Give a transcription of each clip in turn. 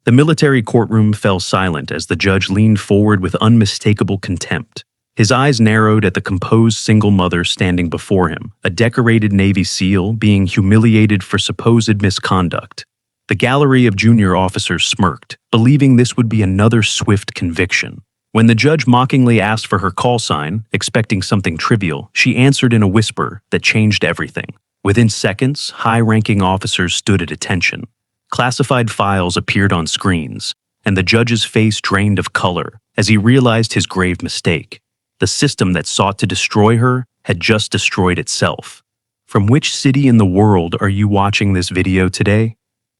The military courtroom fell silent as the judge leaned forward with unmistakable contempt. His eyes narrowed at the composed single mother standing before him, a decorated Navy SEAL being humiliated for supposed misconduct. The gallery of junior officers smirked, believing this would be another swift conviction. When the judge mockingly asked for her call sign, expecting something trivial, she answered in a whisper that changed everything. Within seconds, high-ranking officers stood at attention. Classified files appeared on screens, and the judge's face drained of color as he realized his grave mistake. The system that sought to destroy her had just destroyed itself. From which city in the world are you watching this video today?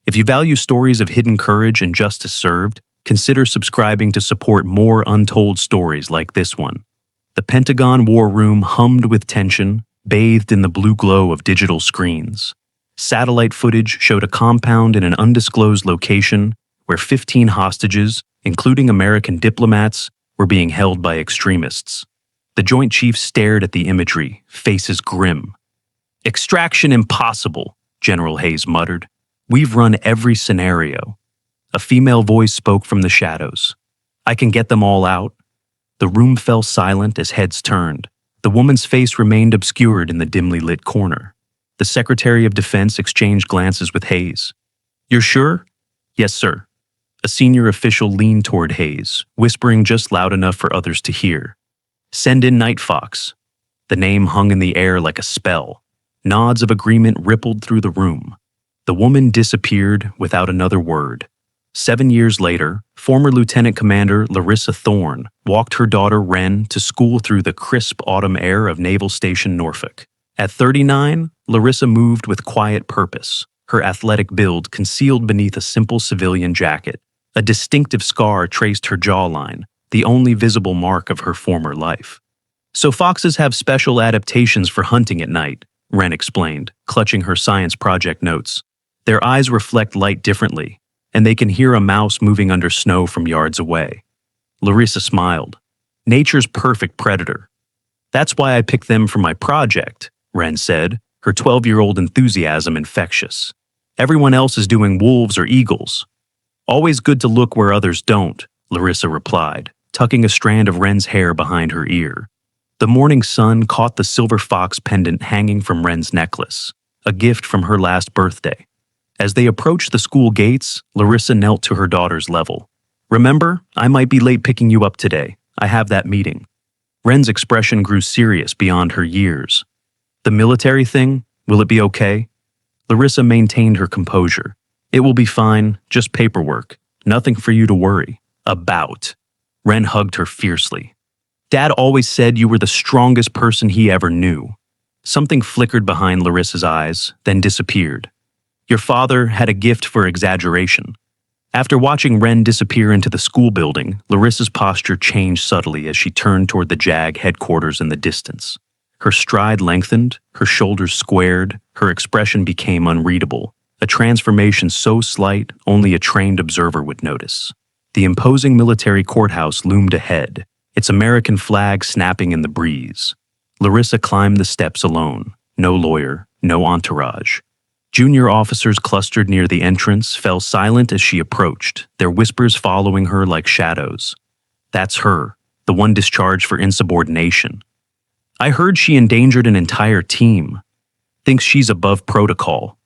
If you value stories of hidden courage and justice served, consider subscribing to support more untold stories like this one. The Pentagon War Room hummed with tension, bathed in the blue glow of digital screens. Satellite footage showed a compound in an undisclosed location where 15 hostages, including American diplomats, were being held by extremists. The Joint Chiefs stared at the imagery, faces grim. "Extraction impossible," General Hayes muttered. "We've run every scenario." A female voice spoke from the shadows. "I can get them all out." The room fell silent as heads turned. The woman's face remained obscured in the dimly lit corner. The Secretary of Defense exchanged glances with Hayes. "You're sure?" "Yes, sir." A senior official leaned toward Hayes, whispering just loud enough for others to hear. "Send in Night Fox." The name hung in the air like a spell. Nods of agreement rippled through the room. The woman disappeared without another word. 7 years later, former Lieutenant Commander Larissa Thorne walked her daughter Wren to school through the crisp autumn air of Naval Station Norfolk. At 39, Larissa moved with quiet purpose, her athletic build concealed beneath a simple civilian jacket. A distinctive scar traced her jawline, the only visible mark of her former life. "So foxes have special adaptations for hunting at night," Wren explained, clutching her science project notes. "Their eyes reflect light differently, and they can hear a mouse moving under snow from yards away." Larissa smiled. "Nature's perfect predator." "That's why I picked them for my project," Wren said, her 12-year-old enthusiasm infectious. "Everyone else is doing wolves or eagles." "Always good to look where others don't," Larissa replied, tucking a strand of Wren's hair behind her ear. The morning sun caught the silver fox pendant hanging from Wren's necklace, a gift from her last birthday. As they approached the school gates, Larissa knelt to her daughter's level. "Remember, I might be late picking you up today. I have that meeting." Wren's expression grew serious beyond her years. "The military thing? Will it be okay?" Larissa maintained her composure. "It will be fine, just paperwork. Nothing for you to worry about." Wren hugged her fiercely. "Dad always said you were the strongest person he ever knew." Something flickered behind Larissa's eyes, then disappeared. "Your father had a gift for exaggeration." After watching Wren disappear into the school building, Larissa's posture changed subtly as she turned toward the JAG headquarters in the distance. Her stride lengthened, her shoulders squared, her expression became unreadable, a transformation so slight only a trained observer would notice. The imposing military courthouse loomed ahead, its American flag snapping in the breeze. Larissa climbed the steps alone, no lawyer, no entourage. Junior officers clustered near the entrance fell silent as she approached, their whispers following her like shadows. "That's her, the one discharged for insubordination. I heard she endangered an entire team. Thinks she's above protocol.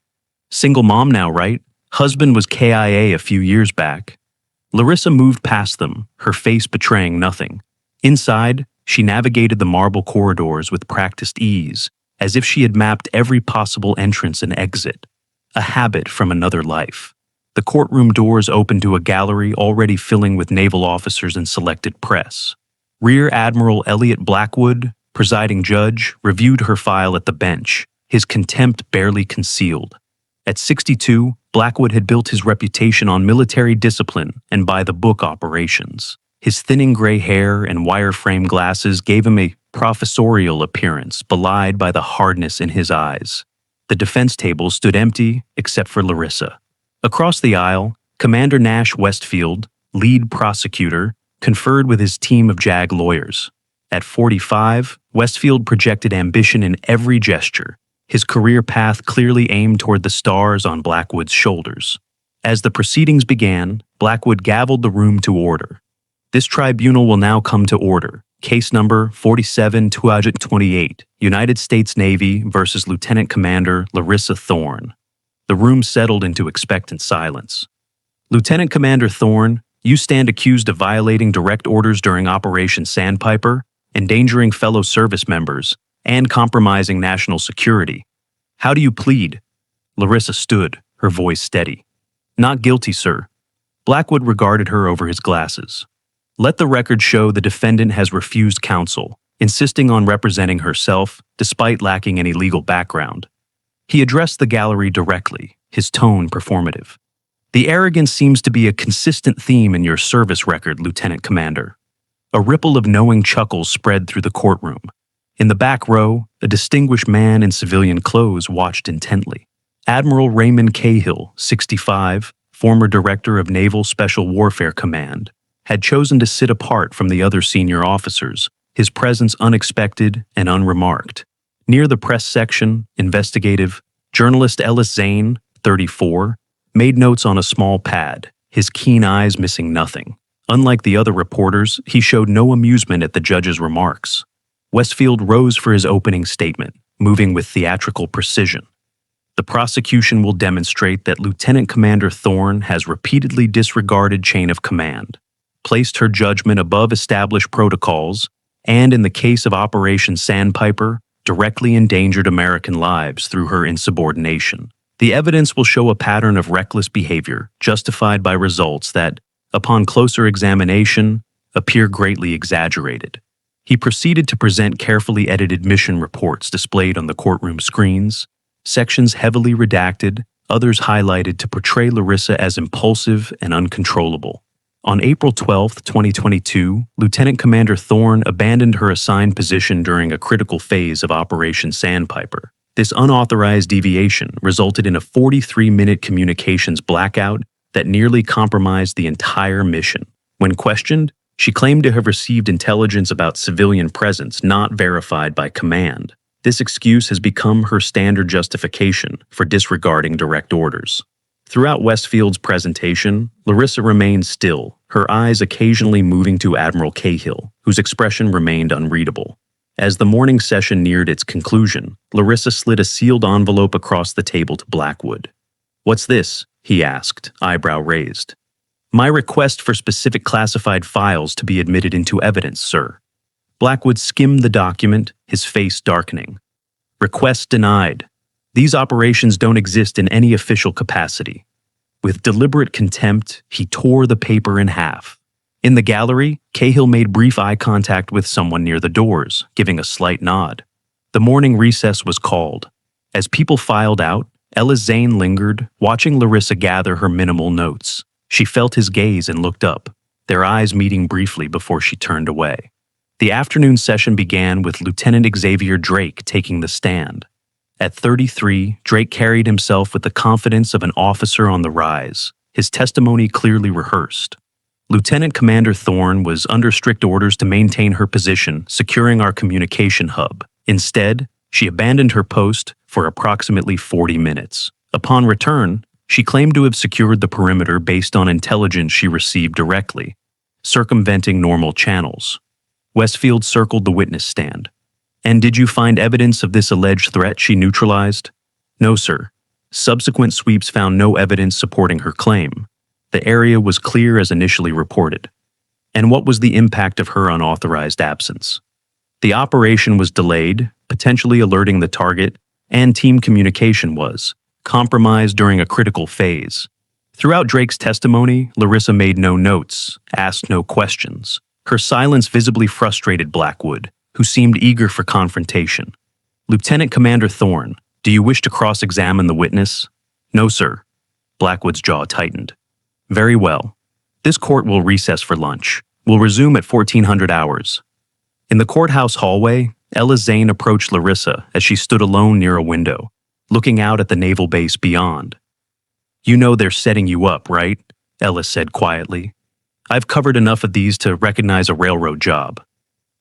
Single mom now, right? Husband was KIA a few years back." Larissa moved past them, her face betraying nothing. Inside, she navigated the marble corridors with practiced ease, as if she had mapped every possible entrance and exit, a habit from another life. The courtroom doors opened to a gallery already filling with naval officers and selected press. Rear Admiral Elliot Blackwood, presiding judge, reviewed her file at the bench, his contempt barely concealed. At 62, Blackwood had built his reputation on military discipline and by-the-book operations. His thinning gray hair and wireframe glasses gave him a professorial appearance belied by the hardness in his eyes. The defense table stood empty except for Larissa. Across the aisle, Commander Nash Westfield, lead prosecutor, conferred with his team of JAG lawyers. At 45, Westfield projected ambition in every gesture, his career path clearly aimed toward the stars on Blackwood's shoulders. As the proceedings began, Blackwood gavelled the room to order. This tribunal will now come to order. Case number 47-228, United States Navy versus Lieutenant Commander Larissa Thorne. The room settled into expectant silence. Lieutenant Commander Thorne, you stand accused of violating direct orders during Operation Sandpiper, endangering fellow service members, and compromising national security. How do you plead? Larissa stood, her voice steady. Not guilty, sir. Blackwood regarded her over his glasses. Let the record show the defendant has refused counsel, insisting on representing herself despite lacking any legal background. He addressed the gallery directly, his tone performative. The arrogance seems to be a consistent theme in your service record, Lieutenant Commander. A ripple of knowing chuckles spread through the courtroom. In the back row, a distinguished man in civilian clothes watched intently. Admiral Raymond Cahill, 65, former director of Naval Special Warfare Command, had chosen to sit apart from the other senior officers, his presence unexpected and unremarked. Near the press section, investigative, journalist Ellis Zane, 34, made notes on a small pad, his keen eyes missing nothing. Unlike the other reporters, he showed no amusement at the judge's remarks. Westfield rose for his opening statement, moving with theatrical precision. The prosecution will demonstrate that Lieutenant Commander Thorne has repeatedly disregarded chain of command, placed her judgment above established protocols, and in the case of Operation Sandpiper, directly endangered American lives through her insubordination. The evidence will show a pattern of reckless behavior, justified by results that, upon closer examination, appear greatly exaggerated. He proceeded to present carefully edited mission reports displayed on the courtroom screens, sections heavily redacted, others highlighted to portray Larissa as impulsive and uncontrollable. On April 12, 2022, Lieutenant Commander Thorne abandoned her assigned position during a critical phase of Operation Sandpiper. This unauthorized deviation resulted in a 43-minute communications blackout that nearly compromised the entire mission. When questioned, she claimed to have received intelligence about civilian presence not verified by command. This excuse has become her standard justification for disregarding direct orders. Throughout Westfield's presentation, Larissa remained still, her eyes occasionally moving to Admiral Cahill, whose expression remained unreadable. As the morning session neared its conclusion, Larissa slid a sealed envelope across the table to Blackwood. "What's this?" he asked, eyebrow raised. "My request for specific classified files to be admitted into evidence, sir." Blackwood skimmed the document, his face darkening. "Request denied. These operations don't exist in any official capacity." With deliberate contempt, he tore the paper in half. In the gallery, Cahill made brief eye contact with someone near the doors, giving a slight nod. The morning recess was called. As people filed out, Ellis Zane lingered, watching Larissa gather her minimal notes. She felt his gaze and looked up, their eyes meeting briefly before she turned away. The afternoon session began with Lieutenant Xavier Drake taking the stand. At 33, Drake carried himself with the confidence of an officer on the rise, his testimony clearly rehearsed. Lieutenant Commander Thorne was under strict orders to maintain her position, securing our communication hub. Instead, she abandoned her post for approximately 40 minutes. Upon return, she claimed to have secured the perimeter based on intelligence she received directly, circumventing normal channels. Westfield circled the witness stand. "And did you find evidence of this alleged threat she neutralized?" "No, sir. Subsequent sweeps found no evidence supporting her claim. The area was clear as initially reported." "And what was the impact of her unauthorized absence?" "The operation was delayed, potentially alerting the target, and team communication was compromised during a critical phase." Throughout Drake's testimony, Larissa made no notes, asked no questions. Her silence visibly frustrated Blackwood, who seemed eager for confrontation. "Lieutenant Commander Thorne, do you wish to cross-examine the witness?" "No, sir." Blackwood's jaw tightened. "Very well. This court will recess for lunch. We'll resume at 1400 hours. In the courthouse hallway, Ellis Zane approached Larissa as she stood alone near a window, looking out at the naval base beyond. "You know they're setting you up, right?" Ellis said quietly. "I've covered enough of these to recognize a railroad job."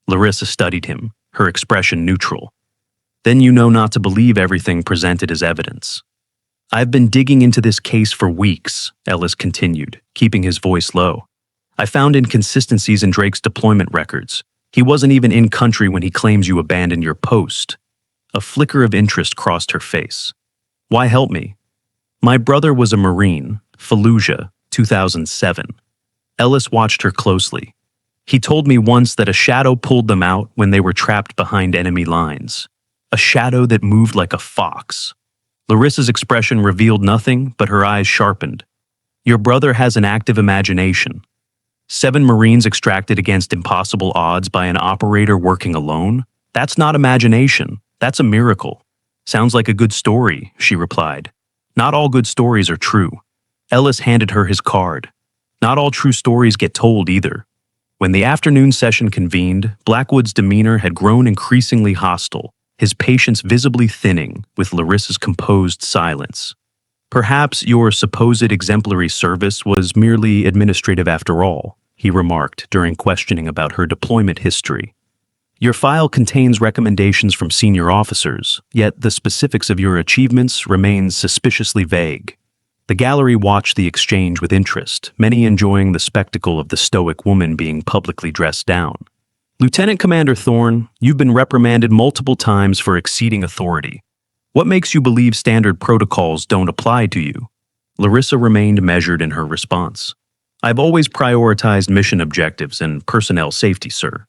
Larissa studied him, her expression neutral. "Then you know not to believe everything presented as evidence." I've been digging into this case for weeks, Ellis continued, keeping his voice low. I found inconsistencies in Drake's deployment records. He wasn't even in country when he claims you abandoned your post. A flicker of interest crossed her face. Why help me? My brother was a Marine, Fallujah, 2007. Ellis watched her closely. He told me once that a shadow pulled them out when they were trapped behind enemy lines. A shadow that moved like a fox. Larissa's expression revealed nothing, but her eyes sharpened. Your brother has an active imagination. 7 Marines extracted against impossible odds by an operator working alone? That's not imagination. That's a miracle. Sounds like a good story, she replied. Not all good stories are true. Ellis handed her his card. Not all true stories get told either. When the afternoon session convened, Blackwood's demeanor had grown increasingly hostile, his patience visibly thinning with Larissa's composed silence. Perhaps your supposed exemplary service was merely administrative after all, he remarked during questioning about her deployment history. Your file contains recommendations from senior officers, yet the specifics of your achievements remain suspiciously vague. The gallery watched the exchange with interest, many enjoying the spectacle of the stoic woman being publicly dressed down. Lieutenant Commander Thorne, you've been reprimanded multiple times for exceeding authority. What makes you believe standard protocols don't apply to you? Larissa remained measured in her response. I've always prioritized mission objectives and personnel safety, sir.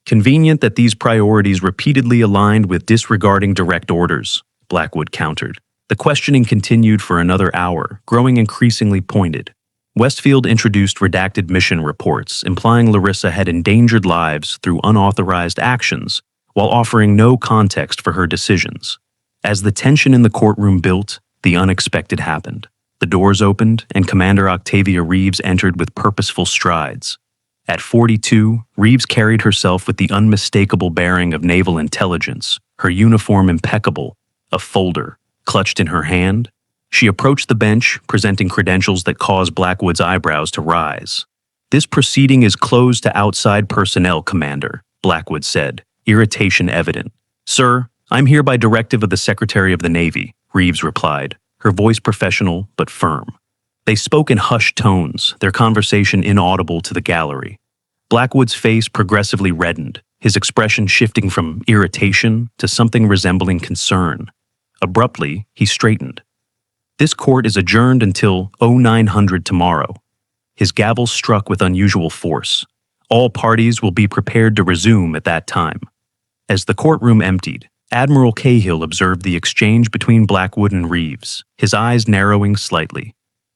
Convenient that these priorities repeatedly aligned with disregarding direct orders, Blackwood countered. The questioning continued for another hour, growing increasingly pointed. Westfield introduced redacted mission reports, implying Larissa had endangered lives through unauthorized actions, while offering no context for her decisions. As the tension in the courtroom built, the unexpected happened. The doors opened, and Commander Octavia Reeves entered with purposeful strides. At 42, Reeves carried herself with the unmistakable bearing of naval intelligence, her uniform impeccable, a folder clutched in her hand. She approached the bench, presenting credentials that caused Blackwood's eyebrows to rise. This proceeding is closed to outside personnel, Commander, Blackwood said, irritation evident. Sir, I'm here by directive of the Secretary of the Navy, Reeves replied, her voice professional but firm. They spoke in hushed tones, their conversation inaudible to the gallery. Blackwood's face progressively reddened, his expression shifting from irritation to something resembling concern. Abruptly, he straightened. This court is adjourned until 0900 tomorrow. His gavel struck with unusual force. All parties will be prepared to resume at that time. As the courtroom emptied, Admiral Cahill observed the exchange between Blackwood and Reeves, his eyes narrowing slightly.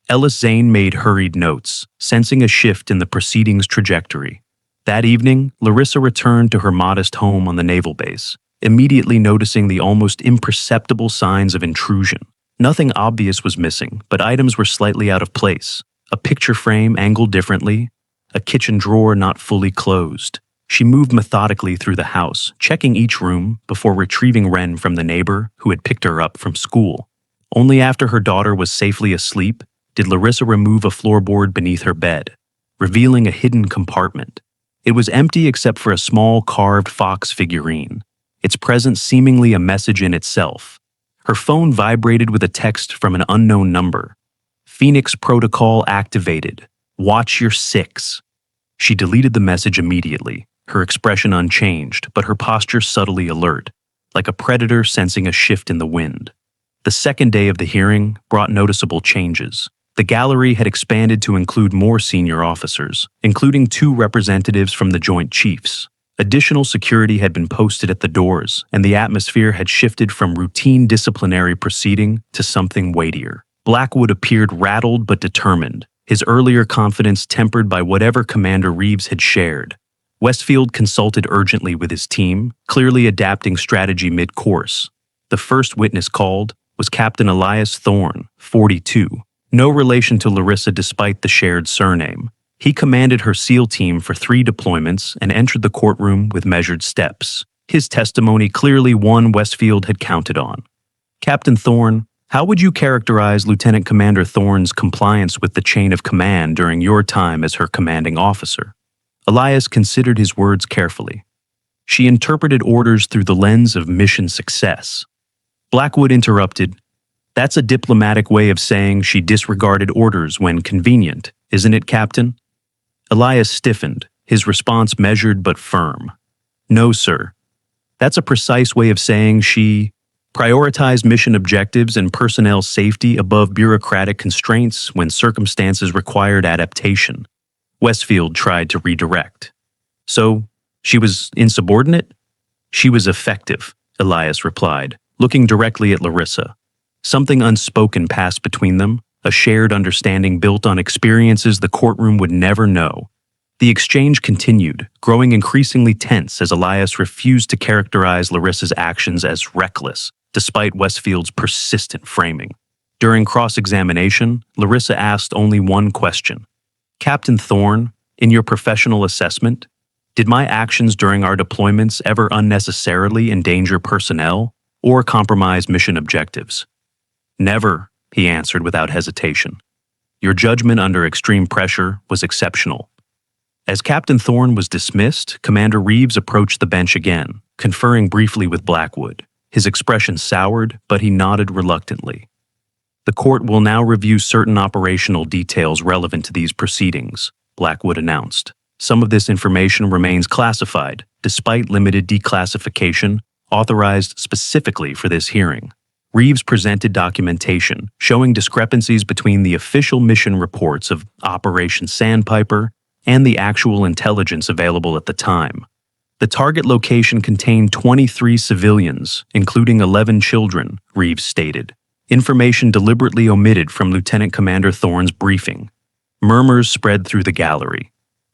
Ellis Zane made hurried notes, sensing a shift in the proceedings' trajectory. That evening, Larissa returned to her modest home on the naval base, immediately noticing the almost imperceptible signs of intrusion. Nothing obvious was missing, but items were slightly out of place. A picture frame angled differently, a kitchen drawer not fully closed. She moved methodically through the house, checking each room before retrieving Wren from the neighbor who had picked her up from school. Only after her daughter was safely asleep did Larissa remove a floorboard beneath her bed, revealing a hidden compartment. It was empty except for a small carved fox figurine, its presence seemingly a message in itself. Her phone vibrated with a text from an unknown number. Phoenix Protocol activated. Watch your 6. She deleted the message immediately, her expression unchanged, but her posture subtly alert, like a predator sensing a shift in the wind. The second day of the hearing brought noticeable changes. The gallery had expanded to include more senior officers, including 2 representatives from the Joint Chiefs. Additional security had been posted at the doors, and the atmosphere had shifted from routine disciplinary proceeding to something weightier. Blackwood appeared rattled but determined, his earlier confidence tempered by whatever Commander Reeves had shared. Westfield consulted urgently with his team, clearly adapting strategy mid-course. The first witness called was Captain Elias Thorne, 42. No relation to Larissa despite the shared surname. He commanded her SEAL team for 3 deployments and entered the courtroom with measured steps. His testimony clearly one Westfield had counted on. Captain Thorne, how would you characterize Lieutenant Commander Thorne's compliance with the chain of command during your time as her commanding officer? Elias considered his words carefully. She interpreted orders through the lens of mission success. Blackwood interrupted, That's a diplomatic way of saying she disregarded orders when convenient, isn't it, Captain? Elias stiffened, his response measured but firm. No, sir. That's a precise way of saying she prioritized mission objectives and personnel safety above bureaucratic constraints when circumstances required adaptation. Westfield tried to redirect. So, she was insubordinate? She was effective, Elias replied, looking directly at Larissa. Something unspoken passed between them, a shared understanding built on experiences the courtroom would never know. The exchange continued, growing increasingly tense as Elias refused to characterize Larissa's actions as reckless, despite Westfield's persistent framing. During cross-examination, Larissa asked only one question. Captain Thorne, in your professional assessment, did my actions during our deployments ever unnecessarily endanger personnel or compromise mission objectives? Never, he answered without hesitation. Your judgment under extreme pressure was exceptional. As Captain Thorne was dismissed, Commander Reeves approached the bench again, conferring briefly with Blackwood. His expression soured, but he nodded reluctantly. The court will now review certain operational details relevant to these proceedings, Blackwood announced. Some of this information remains classified, despite limited declassification authorized specifically for this hearing. Reeves presented documentation showing discrepancies between the official mission reports of Operation Sandpiper and the actual intelligence available at the time. The target location contained 23 civilians, including 11 children, Reeves stated. Information deliberately omitted from Lieutenant Commander Thorne's briefing. Murmurs spread through the gallery.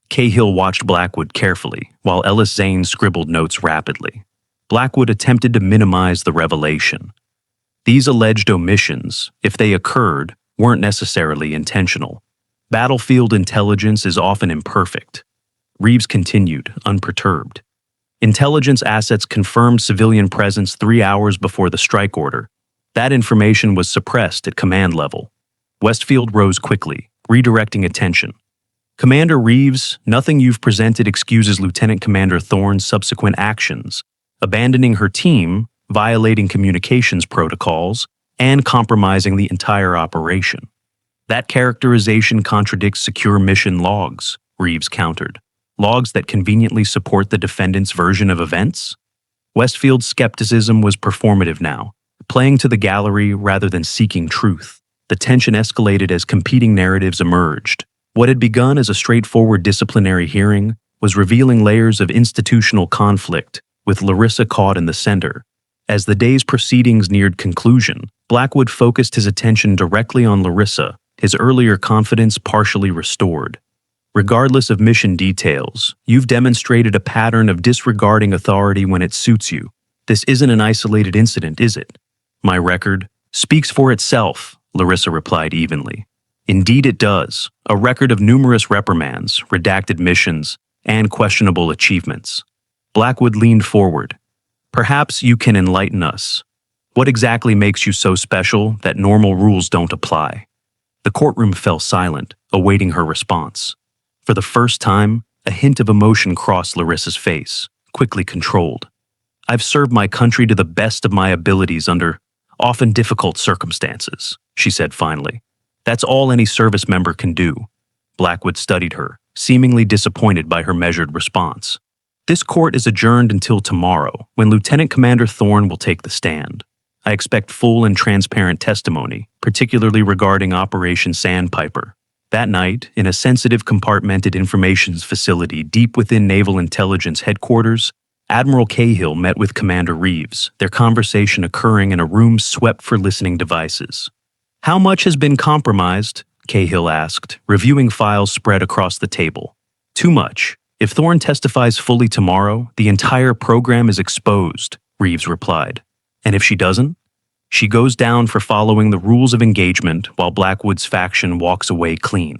Cahill watched Blackwood carefully, while Ellis Zane scribbled notes rapidly. Blackwood attempted to minimize the revelation. These alleged omissions, if they occurred, weren't necessarily intentional. Battlefield intelligence is often imperfect. Reeves continued, unperturbed. Intelligence assets confirmed civilian presence 3 hours before the strike order. That information was suppressed at command level. Westfield rose quickly, redirecting attention. Commander Reeves, nothing you've presented excuses Lieutenant Commander Thorne's subsequent actions, abandoning her team, violating communications protocols, and compromising the entire operation. That characterization contradicts secure mission logs, Reeves countered. Logs that conveniently support the defendant's version of events? Westfield's skepticism was performative now, playing to the gallery rather than seeking truth. The tension escalated as competing narratives emerged. What had begun as a straightforward disciplinary hearing was revealing layers of institutional conflict, with Larissa caught in the center. As the day's proceedings neared conclusion, Blackwood focused his attention directly on Larissa, his earlier confidence partially restored. Regardless of mission details, you've demonstrated a pattern of disregarding authority when it suits you. This isn't an isolated incident, is it? My record speaks for itself, Larissa replied evenly. Indeed it does, a record of numerous reprimands, redacted missions, and questionable achievements. Blackwood leaned forward. Perhaps you can enlighten us. What exactly makes you so special that normal rules don't apply? The courtroom fell silent, awaiting her response. For the first time, a hint of emotion crossed Larissa's face, quickly controlled. I've served my country to the best of my abilities under often difficult circumstances, she said finally. That's all any service member can do. Blackwood studied her, seemingly disappointed by her measured response. This court is adjourned until tomorrow, when Lieutenant Commander Thorne will take the stand. I expect full and transparent testimony, particularly regarding Operation Sandpiper. That night, in a sensitive compartmented informations facility deep within Naval Intelligence Headquarters, Admiral Cahill met with Commander Reeves, their conversation occurring in a room swept for listening devices. How much has been compromised? Cahill asked, reviewing files spread across the table. Too much. If Thorne testifies fully tomorrow, the entire program is exposed, Reeves replied. And if she doesn't? She goes down for following the rules of engagement while Blackwood's faction walks away clean.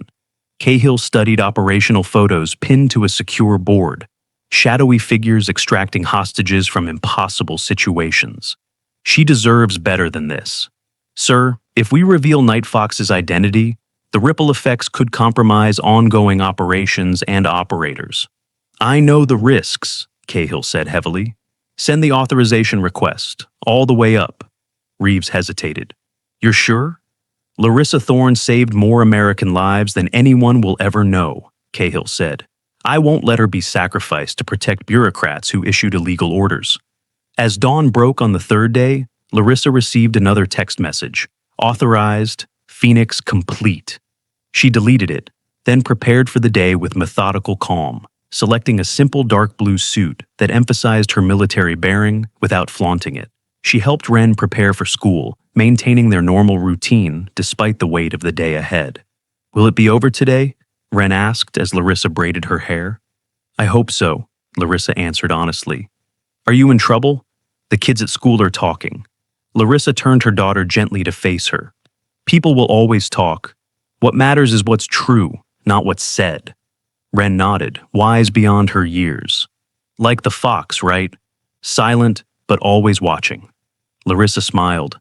Cahill studied operational photos pinned to a secure board, shadowy figures extracting hostages from impossible situations. She deserves better than this. Sir, if we reveal Night Fox's identity, the ripple effects could compromise ongoing operations and operators. I know the risks, Cahill said heavily. Send the authorization request, all the way up. Reeves hesitated. You're sure? Larissa Thorne saved more American lives than anyone will ever know, Cahill said. I won't let her be sacrificed to protect bureaucrats who issued illegal orders. As dawn broke on the third day, Larissa received another text message, authorized, Phoenix complete. She deleted it, then prepared for the day with methodical calm, selecting a simple dark blue suit that emphasized her military bearing without flaunting it. She helped Ren prepare for school, maintaining their normal routine despite the weight of the day ahead. Will it be over today? Ren asked as Larissa braided her hair. I hope so, Larissa answered honestly. Are you in trouble? The kids at school are talking. Larissa turned her daughter gently to face her. People will always talk. What matters is what's true, not what's said. Ren nodded, wise beyond her years. Like the fox, right? Silent, but always watching. Larissa smiled.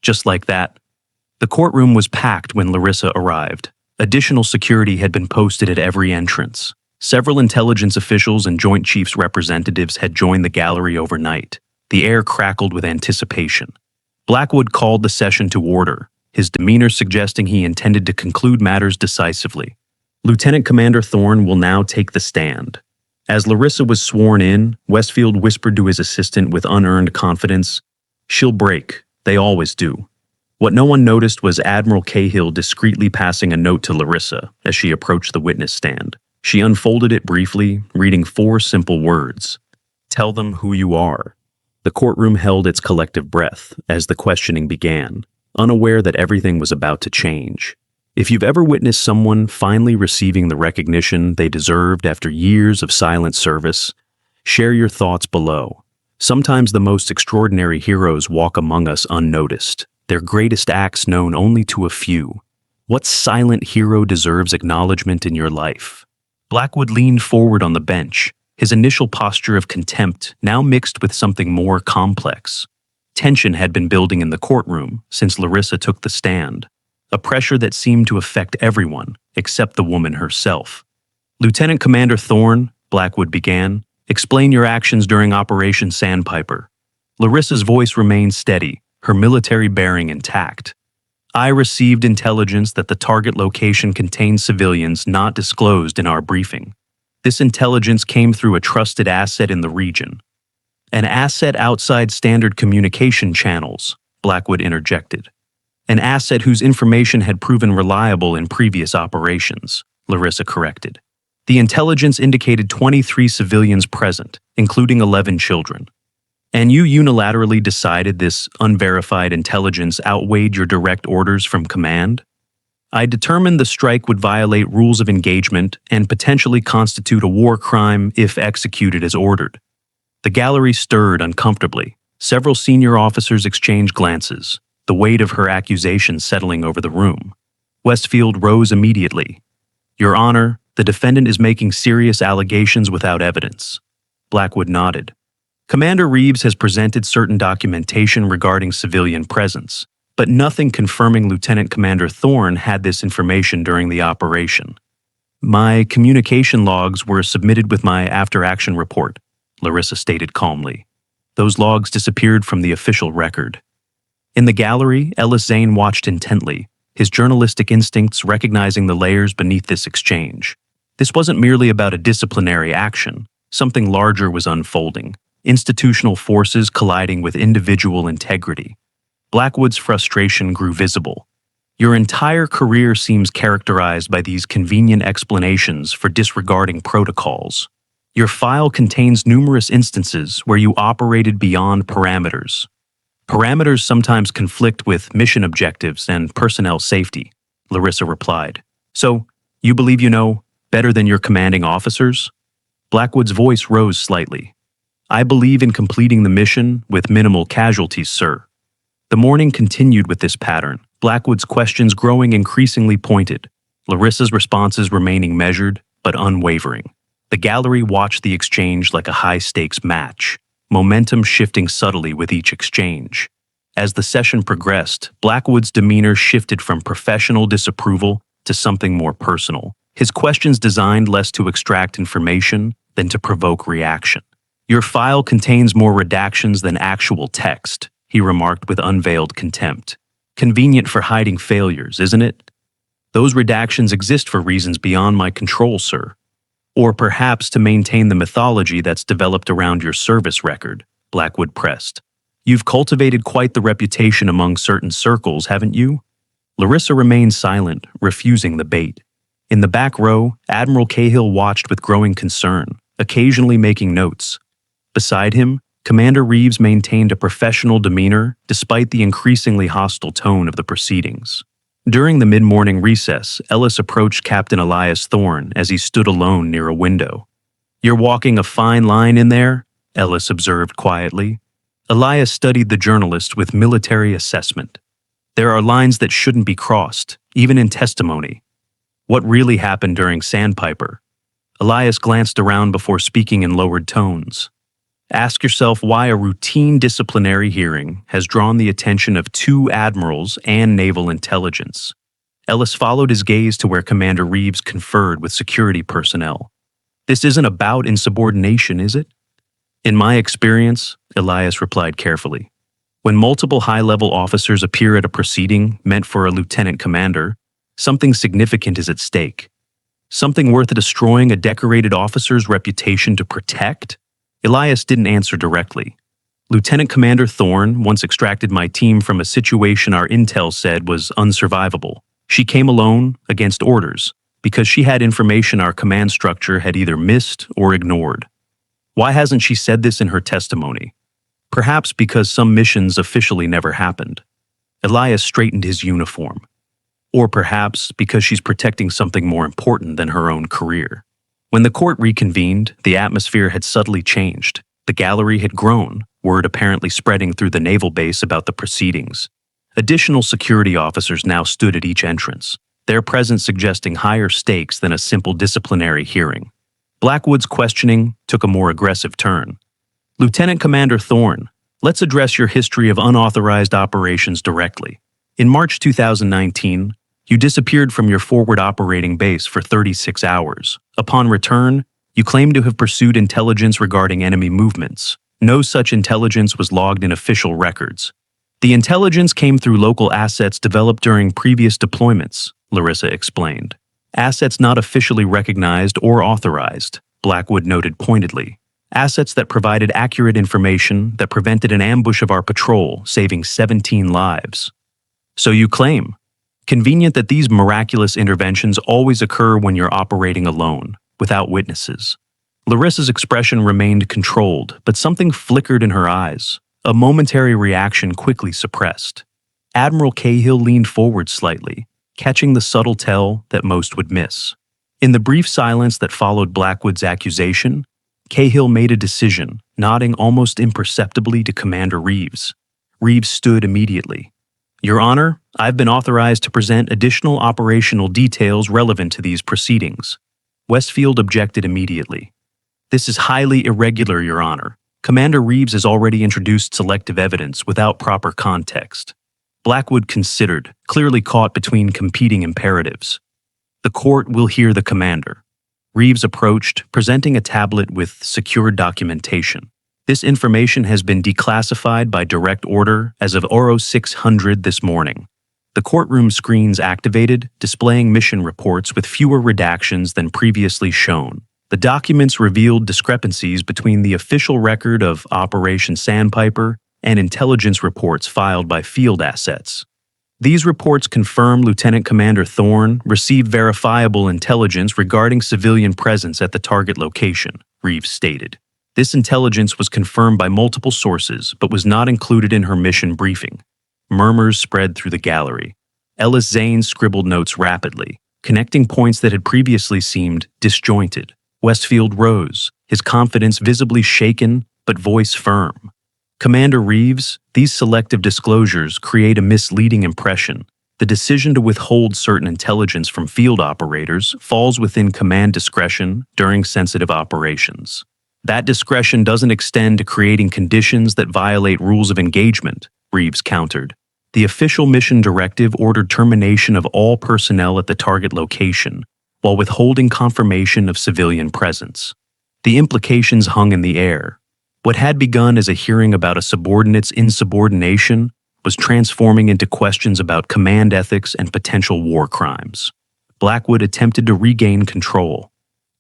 Just like that. The courtroom was packed when Larissa arrived. Additional security had been posted at every entrance. Several intelligence officials and Joint Chiefs representatives had joined the gallery overnight. The air crackled with anticipation. Blackwood called the session to order, his demeanor suggesting he intended to conclude matters decisively. Lieutenant Commander Thorne will now take the stand. As Larissa was sworn in, Westfield whispered to his assistant with unearned confidence, She'll break. They always do. What no one noticed was Admiral Cahill discreetly passing a note to Larissa as she approached the witness stand. She unfolded it briefly, reading 4 simple words. Tell them who you are. The courtroom held its collective breath as the questioning began, unaware that everything was about to change. If you've ever witnessed someone finally receiving the recognition they deserved after years of silent service, share your thoughts below. Sometimes the most extraordinary heroes walk among us unnoticed, their greatest acts known only to a few. What silent hero deserves acknowledgement in your life? Blackwood leaned forward on the bench, his initial posture of contempt now mixed with something more complex. Tension had been building in the courtroom since Larissa took the stand, a pressure that seemed to affect everyone except the woman herself. Lieutenant Commander Thorne, Blackwood began, explain your actions during Operation Sandpiper. Larissa's voice remained steady, her military bearing intact. I received intelligence that the target location contained civilians not disclosed in our briefing. This intelligence came through a trusted asset in the region. An asset outside standard communication channels, Blackwood interjected. An asset whose information had proven reliable in previous operations, Larissa corrected. The intelligence indicated 23 civilians present, including 11 children. And you unilaterally decided this unverified intelligence outweighed your direct orders from command? I determined the strike would violate rules of engagement and potentially constitute a war crime if executed as ordered. The gallery stirred uncomfortably. Several senior officers exchanged glances, the weight of her accusations settling over the room. Westfield rose immediately. Your Honor, the defendant is making serious allegations without evidence. Blackwood nodded. Commander Reeves has presented certain documentation regarding civilian presence, but nothing confirming Lieutenant Commander Thorne had this information during the operation. My communication logs were submitted with my after-action report, Larissa stated calmly. Those logs disappeared from the official record. In the gallery, Ellis Zane watched intently, his journalistic instincts recognizing the layers beneath this exchange. This wasn't merely about a disciplinary action. Something larger was unfolding. Institutional forces colliding with individual integrity. Blackwood's frustration grew visible. Your entire career seems characterized by these convenient explanations for disregarding protocols. Your file contains numerous instances where you operated beyond parameters. Parameters sometimes conflict with mission objectives and personnel safety, Larissa replied. So, you believe you know better than your commanding officers? Blackwood's voice rose slightly. I believe in completing the mission with minimal casualties, sir. The morning continued with this pattern, Blackwood's questions growing increasingly pointed, Larissa's responses remaining measured but unwavering. The gallery watched the exchange like a high-stakes match, momentum shifting subtly with each exchange. As the session progressed, Blackwood's demeanor shifted from professional disapproval to something more personal, his questions designed less to extract information than to provoke reaction. Your file contains more redactions than actual text, he remarked with unveiled contempt. Convenient for hiding failures, isn't it? Those redactions exist for reasons beyond my control, sir. Or perhaps to maintain the mythology that's developed around your service record, Blackwood pressed. You've cultivated quite the reputation among certain circles, haven't you? Larissa remained silent, refusing the bait. In the back row, Admiral Cahill watched with growing concern, occasionally making notes. Beside him, Commander Reeves maintained a professional demeanor despite the increasingly hostile tone of the proceedings. During the mid-morning recess, Ellis approached Captain Elias Thorne as he stood alone near a window. "You're walking a fine line in there," Ellis observed quietly. Elias studied the journalist with military assessment. "There are lines that shouldn't be crossed, even in testimony. What really happened during Sandpiper?" Elias glanced around before speaking in lowered tones. "Ask yourself why a routine disciplinary hearing has drawn the attention of 2 admirals and naval intelligence." Ellis followed his gaze to where Commander Reeves conferred with security personnel. "This isn't about insubordination, is it?" "In my experience," Elias replied carefully, "when multiple high-level officers appear at a proceeding meant for a lieutenant commander, something significant is at stake. Something worth destroying a decorated officer's reputation to protect?" Elias didn't answer directly. "Lieutenant Commander Thorne once extracted my team from a situation our intel said was unsurvivable. She came alone, against orders, because she had information our command structure had either missed or ignored. Why hasn't she said this in her testimony? Perhaps because some missions officially never happened." Elias straightened his uniform. "Or perhaps because she's protecting something more important than her own career." When the court reconvened, the atmosphere had subtly changed. The gallery had grown, word apparently spreading through the naval base about the proceedings. Additional security officers now stood at each entrance, their presence suggesting higher stakes than a simple disciplinary hearing. Blackwood's questioning took a more aggressive turn. "Lieutenant Commander Thorne, let's address your history of unauthorized operations directly. In March 2019, you disappeared from your forward operating base for 36 hours. Upon return, you claimed to have pursued intelligence regarding enemy movements. No such intelligence was logged in official records. The intelligence came through local assets developed during previous deployments," Larissa explained. "Assets not officially recognized or authorized," Blackwood noted pointedly. "Assets that provided accurate information that prevented an ambush of our patrol, saving 17 lives." "So you claim. Convenient that these miraculous interventions always occur when you're operating alone, without witnesses." Larissa's expression remained controlled, but something flickered in her eyes, a momentary reaction quickly suppressed. Admiral Cahill leaned forward slightly, catching the subtle tell that most would miss. In the brief silence that followed Blackwood's accusation, Cahill made a decision, nodding almost imperceptibly to Commander Reeves. Reeves stood immediately. "Your Honor, I've been authorized to present additional operational details relevant to these proceedings." Westfield objected immediately. "This is highly irregular, Your Honor. Commander Reeves has already introduced selective evidence without proper context." Blackwood considered, clearly caught between competing imperatives. "The court will hear the commander." Reeves approached, presenting a tablet with secured documentation. "This information has been declassified by direct order as of Oro 600 this morning." The courtroom screens activated, displaying mission reports with fewer redactions than previously shown. The documents revealed discrepancies between the official record of Operation Sandpiper and intelligence reports filed by field assets. "These reports confirm Lieutenant Commander Thorne received verifiable intelligence regarding civilian presence at the target location," Reeves stated. "This intelligence was confirmed by multiple sources but was not included in her mission briefing." Murmurs spread through the gallery. Ellis Zane scribbled notes rapidly, connecting points that had previously seemed disjointed. Westfield rose, his confidence visibly shaken but voice firm. "Commander Reeves, these selective disclosures create a misleading impression. The decision to withhold certain intelligence from field operators falls within command discretion during sensitive operations. That discretion doesn't extend to creating conditions that violate rules of engagement," Reeves countered. "The official mission directive ordered termination of all personnel at the target location, while withholding confirmation of civilian presence. The implications hung in the air. What had begun as a hearing about a subordinate's insubordination was transforming into questions about command ethics and potential war crimes. Blackwood attempted to regain control.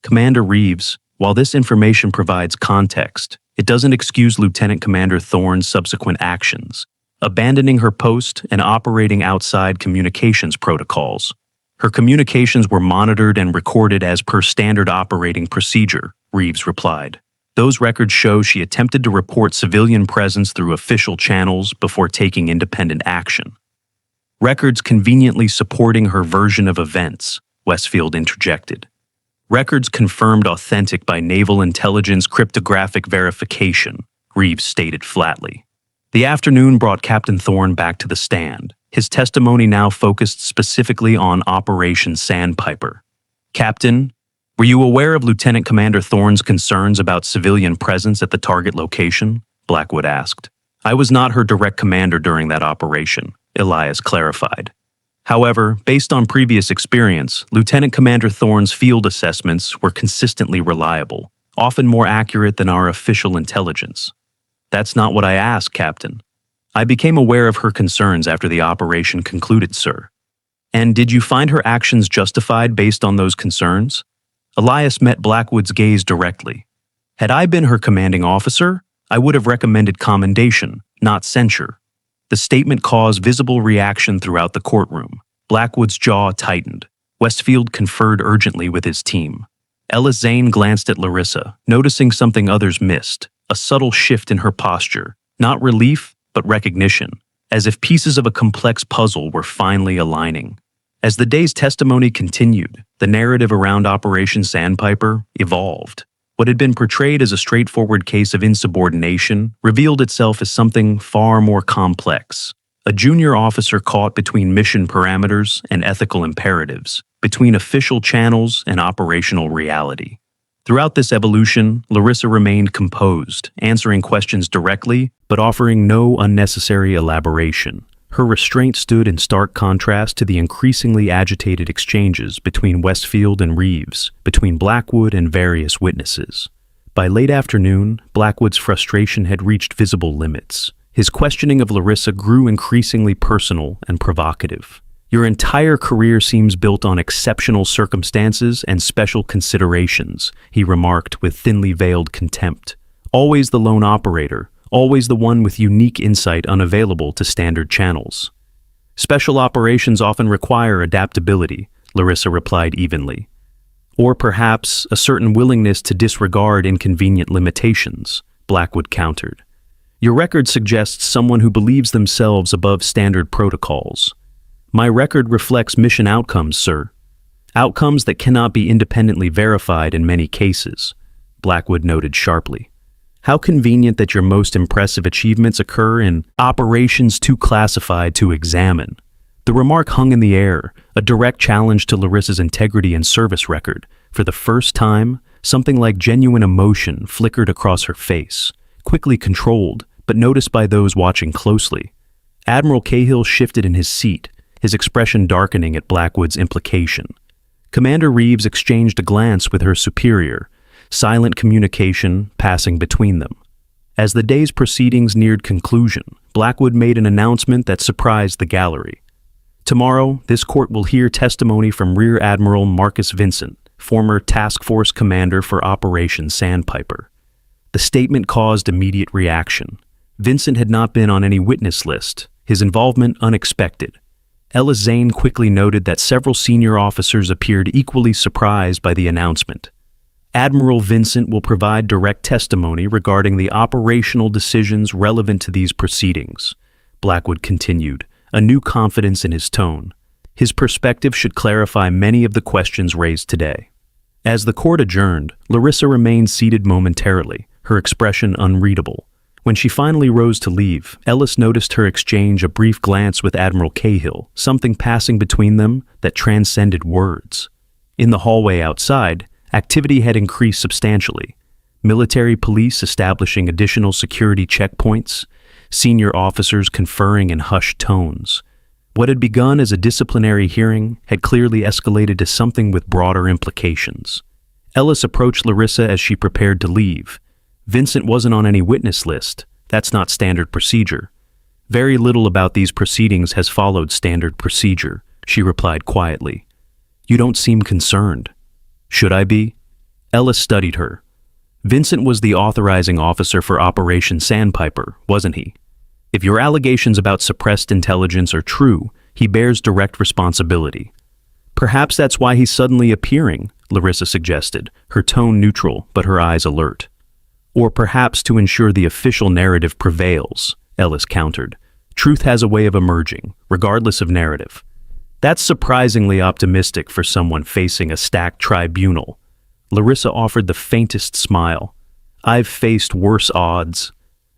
"Commander Reeves, while this information provides context, it doesn't excuse Lieutenant Commander Thorne's subsequent actions, abandoning her post and operating outside communications protocols. Her communications were monitored and recorded as per standard operating procedure," Reeves replied. "Those records show she attempted to report civilian presence through official channels before taking independent action." "Records conveniently supporting her version of events," Westfield interjected. "Records confirmed authentic by Naval Intelligence cryptographic verification," Reeves stated flatly. The afternoon brought Captain Thorne back to the stand, his testimony now focused specifically on Operation Sandpiper. "Captain, were you aware of Lieutenant Commander Thorne's concerns about civilian presence at the target location?" Blackwood asked. "I was not her direct commander during that operation," Elias clarified. "However, based on previous experience, Lieutenant Commander Thorne's field assessments were consistently reliable, often more accurate than our official intelligence." "That's not what I asked, Captain. I became aware of her concerns after the operation concluded, sir." "And did you find her actions justified based on those concerns?" Elias met Blackwood's gaze directly. "Had I been her commanding officer, I would have recommended commendation, not censure." The statement caused visible reaction throughout the courtroom. Blackwood's jaw tightened. Westfield conferred urgently with his team. Ellis Zane glanced at Larissa, noticing something others missed, a subtle shift in her posture, not relief, but recognition, as if pieces of a complex puzzle were finally aligning. As the day's testimony continued, the narrative around Operation Sandpiper evolved. What had been portrayed as a straightforward case of insubordination revealed itself as something far more complex. A junior officer caught between mission parameters and ethical imperatives, between official channels and operational reality. Throughout this evolution, Larissa remained composed, answering questions directly, but offering no unnecessary elaboration. Her restraint stood in stark contrast to the increasingly agitated exchanges between Westfield and Reeves, between Blackwood and various witnesses. By late afternoon, Blackwood's frustration had reached visible limits. His questioning of Larissa grew increasingly personal and provocative. "Your entire career seems built on exceptional circumstances and special considerations," he remarked with thinly veiled contempt. "Always the lone operator, always the one with unique insight unavailable to standard channels." "Special operations often require adaptability," Larissa replied evenly. "Or perhaps a certain willingness to disregard inconvenient limitations," Blackwood countered. "Your record suggests someone who believes themselves above standard protocols." "My record reflects mission outcomes, sir. Outcomes that cannot be independently verified in many cases," Blackwood noted sharply. "How convenient that your most impressive achievements occur in operations too classified to examine." The remark hung in the air, a direct challenge to Larissa's integrity and service record. For the first time, something like genuine emotion flickered across her face, quickly controlled, but noticed by those watching closely. Admiral Cahill shifted in his seat, his expression darkening at Blackwood's implication. Commander Reeves exchanged a glance with her superior, silent communication passing between them. As the day's proceedings neared conclusion, Blackwood made an announcement that surprised the gallery. "Tomorrow, this court will hear testimony from Rear Admiral Marcus Vincent, former Task Force Commander for Operation Sandpiper." The statement caused immediate reaction. Vincent had not been on any witness list, his involvement unexpected. Ellis Zane quickly noted that several senior officers appeared equally surprised by the announcement. "Admiral Vincent will provide direct testimony regarding the operational decisions relevant to these proceedings," Blackwood continued, a new confidence in his tone. His perspective should clarify many of the questions raised today. As the court adjourned, Larissa remained seated momentarily, her expression unreadable. When she finally rose to leave, Ellis noticed her exchange a brief glance with Admiral Cahill, something passing between them that transcended words. In the hallway outside, activity had increased substantially. Military police establishing additional security checkpoints, senior officers conferring in hushed tones. What had begun as a disciplinary hearing had clearly escalated to something with broader implications. Ellis approached Larissa as she prepared to leave. "Vincent wasn't on any witness list. That's not standard procedure." Very little about these proceedings has followed standard procedure, she replied quietly. You don't seem concerned. Should I be? Ellis studied her. Vincent was the authorizing officer for Operation Sandpiper, wasn't he? If your allegations about suppressed intelligence are true, he bears direct responsibility. Perhaps that's why he's suddenly appearing, Larissa suggested, her tone neutral but her eyes alert. Or perhaps to ensure the official narrative prevails, Ellis countered. Truth has a way of emerging, regardless of narrative. That's surprisingly optimistic for someone facing a stacked tribunal. Larissa offered the faintest smile. I've faced worse odds.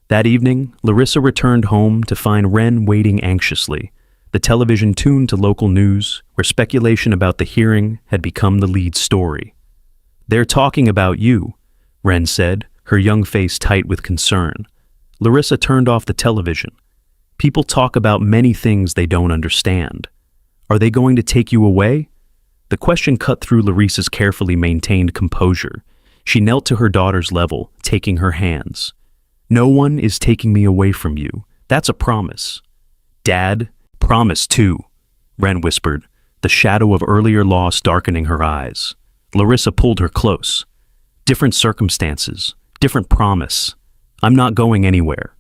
That evening, Larissa returned home to find Wren waiting anxiously, the television tuned to local news, where speculation about the hearing had become the lead story. They're talking about you, Wren said, her young face tight with concern. Larissa turned off the television. People talk about many things they don't understand. Are they going to take you away? The question cut through Larissa's carefully maintained composure. She knelt to her daughter's level, taking her hands. No one is taking me away from you. That's a promise. Dad, promise too, Wren whispered, the shadow of earlier loss darkening her eyes. Larissa pulled her close. Different circumstances, different promise. I'm not going anywhere.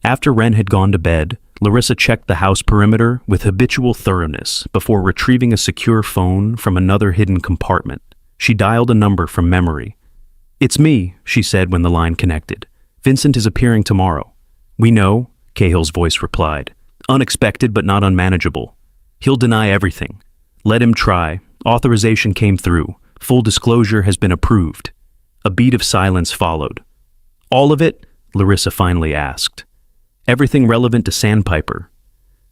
After Wren had gone to bed, Larissa checked the house perimeter with habitual thoroughness before retrieving a secure phone from another hidden compartment. She dialed a number from memory. It's me, she said when the line connected. Vincent is appearing tomorrow. We know, Cahill's voice replied. Unexpected but not unmanageable. He'll deny everything. Let him try. Authorization came through. Full disclosure has been approved. A beat of silence followed. All of it? Larissa finally asked. Everything relevant to Sandpiper.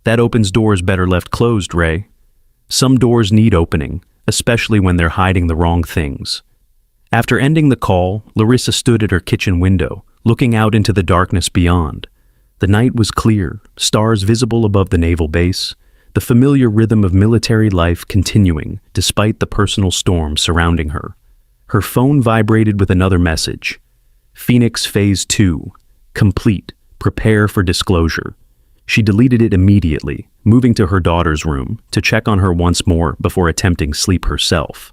That opens doors better left closed, Ray. Some doors need opening, especially when they're hiding the wrong things. After ending the call, Larissa stood at her kitchen window, looking out into the darkness beyond. The night was clear, stars visible above the naval base, the familiar rhythm of military life continuing despite the personal storm surrounding her. Her phone vibrated with another message. Phoenix Phase 2. Complete. Prepare for disclosure. She deleted it immediately, moving to her daughter's room to check on her once more before attempting sleep herself.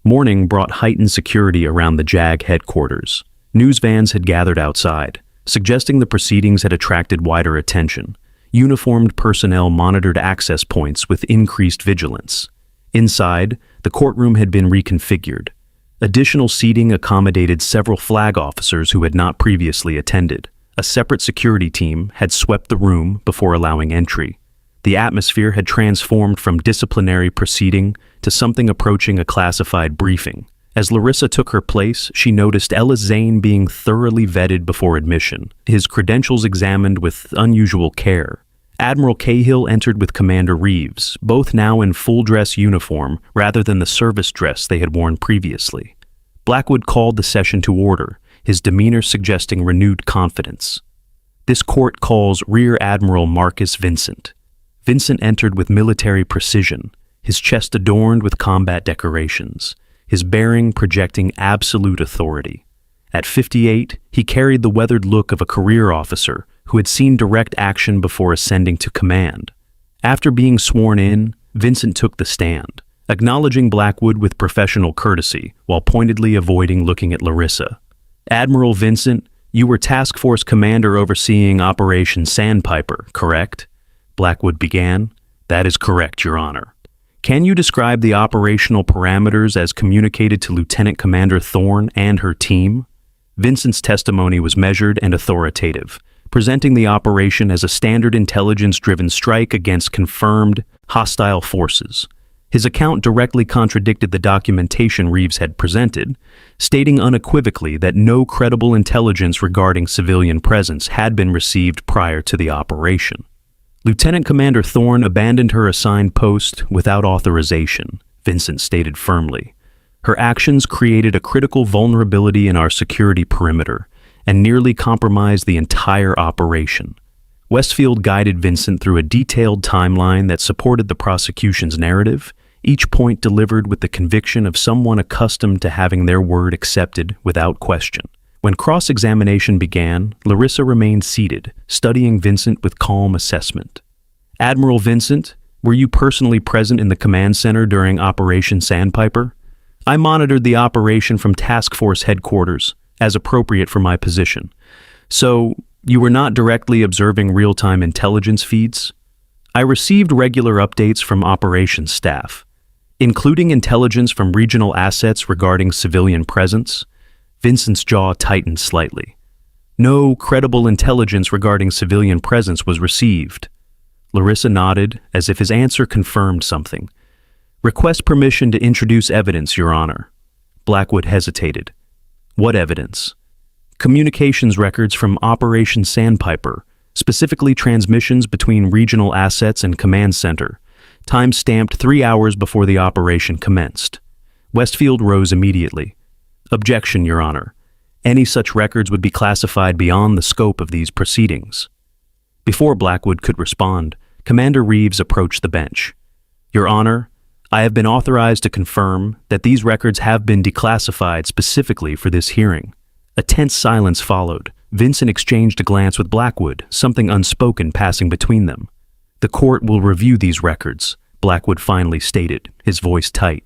Morning brought heightened security around the JAG headquarters. News vans had gathered outside, suggesting the proceedings had attracted wider attention. Uniformed personnel monitored access points with increased vigilance. Inside, the courtroom had been reconfigured. Additional seating accommodated several flag officers who had not previously attended. A separate security team had swept the room before allowing entry. The atmosphere had transformed from disciplinary proceeding to something approaching a classified briefing. As Larissa took her place, she noticed Ellis Zane being thoroughly vetted before admission, his credentials examined with unusual care. Admiral Cahill entered with Commander Reeves, both now in full-dress uniform rather than the service dress they had worn previously. Blackwood called the session to order, his demeanor suggesting renewed confidence. This court calls Rear Admiral Marcus Vincent. Vincent entered with military precision, his chest adorned with combat decorations, his bearing projecting absolute authority. At 58, he carried the weathered look of a career officer who had seen direct action before ascending to command. After being sworn in, Vincent took the stand, acknowledging Blackwood with professional courtesy while pointedly avoiding looking at Larissa. Admiral Vincent, you were task force commander overseeing Operation Sandpiper, correct? Blackwood began. That is correct, Your Honor. Can you describe the operational parameters as communicated to Lieutenant Commander Thorne and her team? Vincent's testimony was measured and authoritative, presenting the operation as a standard intelligence-driven strike against confirmed, hostile forces. His account directly contradicted the documentation Reeves had presented, stating unequivocally that no credible intelligence regarding civilian presence had been received prior to the operation. Lieutenant Commander Thorne abandoned her assigned post without authorization, Vincent stated firmly. Her actions created a critical vulnerability in our security perimeter and nearly compromised the entire operation. Westfield guided Vincent through a detailed timeline that supported the prosecution's narrative, each point delivered with the conviction of someone accustomed to having their word accepted without question. When cross-examination began, Larissa remained seated, studying Vincent with calm assessment. Admiral Vincent, were you personally present in the command center during Operation Sandpiper? I monitored the operation from Task Force headquarters, as appropriate for my position. So, you were not directly observing real-time intelligence feeds? I received regular updates from operations staff, including intelligence from regional assets regarding civilian presence. Vincent's jaw tightened slightly. No credible intelligence regarding civilian presence was received. Larissa nodded, as if his answer confirmed something. Request permission to introduce evidence, Your Honor. Blackwood hesitated. What evidence? Communications records from Operation Sandpiper, specifically transmissions between regional assets and command center, time-stamped 3 hours before the operation commenced. Westfield rose immediately. Objection, Your Honor. Any such records would be classified beyond the scope of these proceedings. Before Blackwood could respond, Commander Reeves approached the bench. Your Honor, I have been authorized to confirm that these records have been declassified specifically for this hearing. A tense silence followed. Vincent exchanged a glance with Blackwood, something unspoken passing between them. The court will review these records, Blackwood finally stated, his voice tight.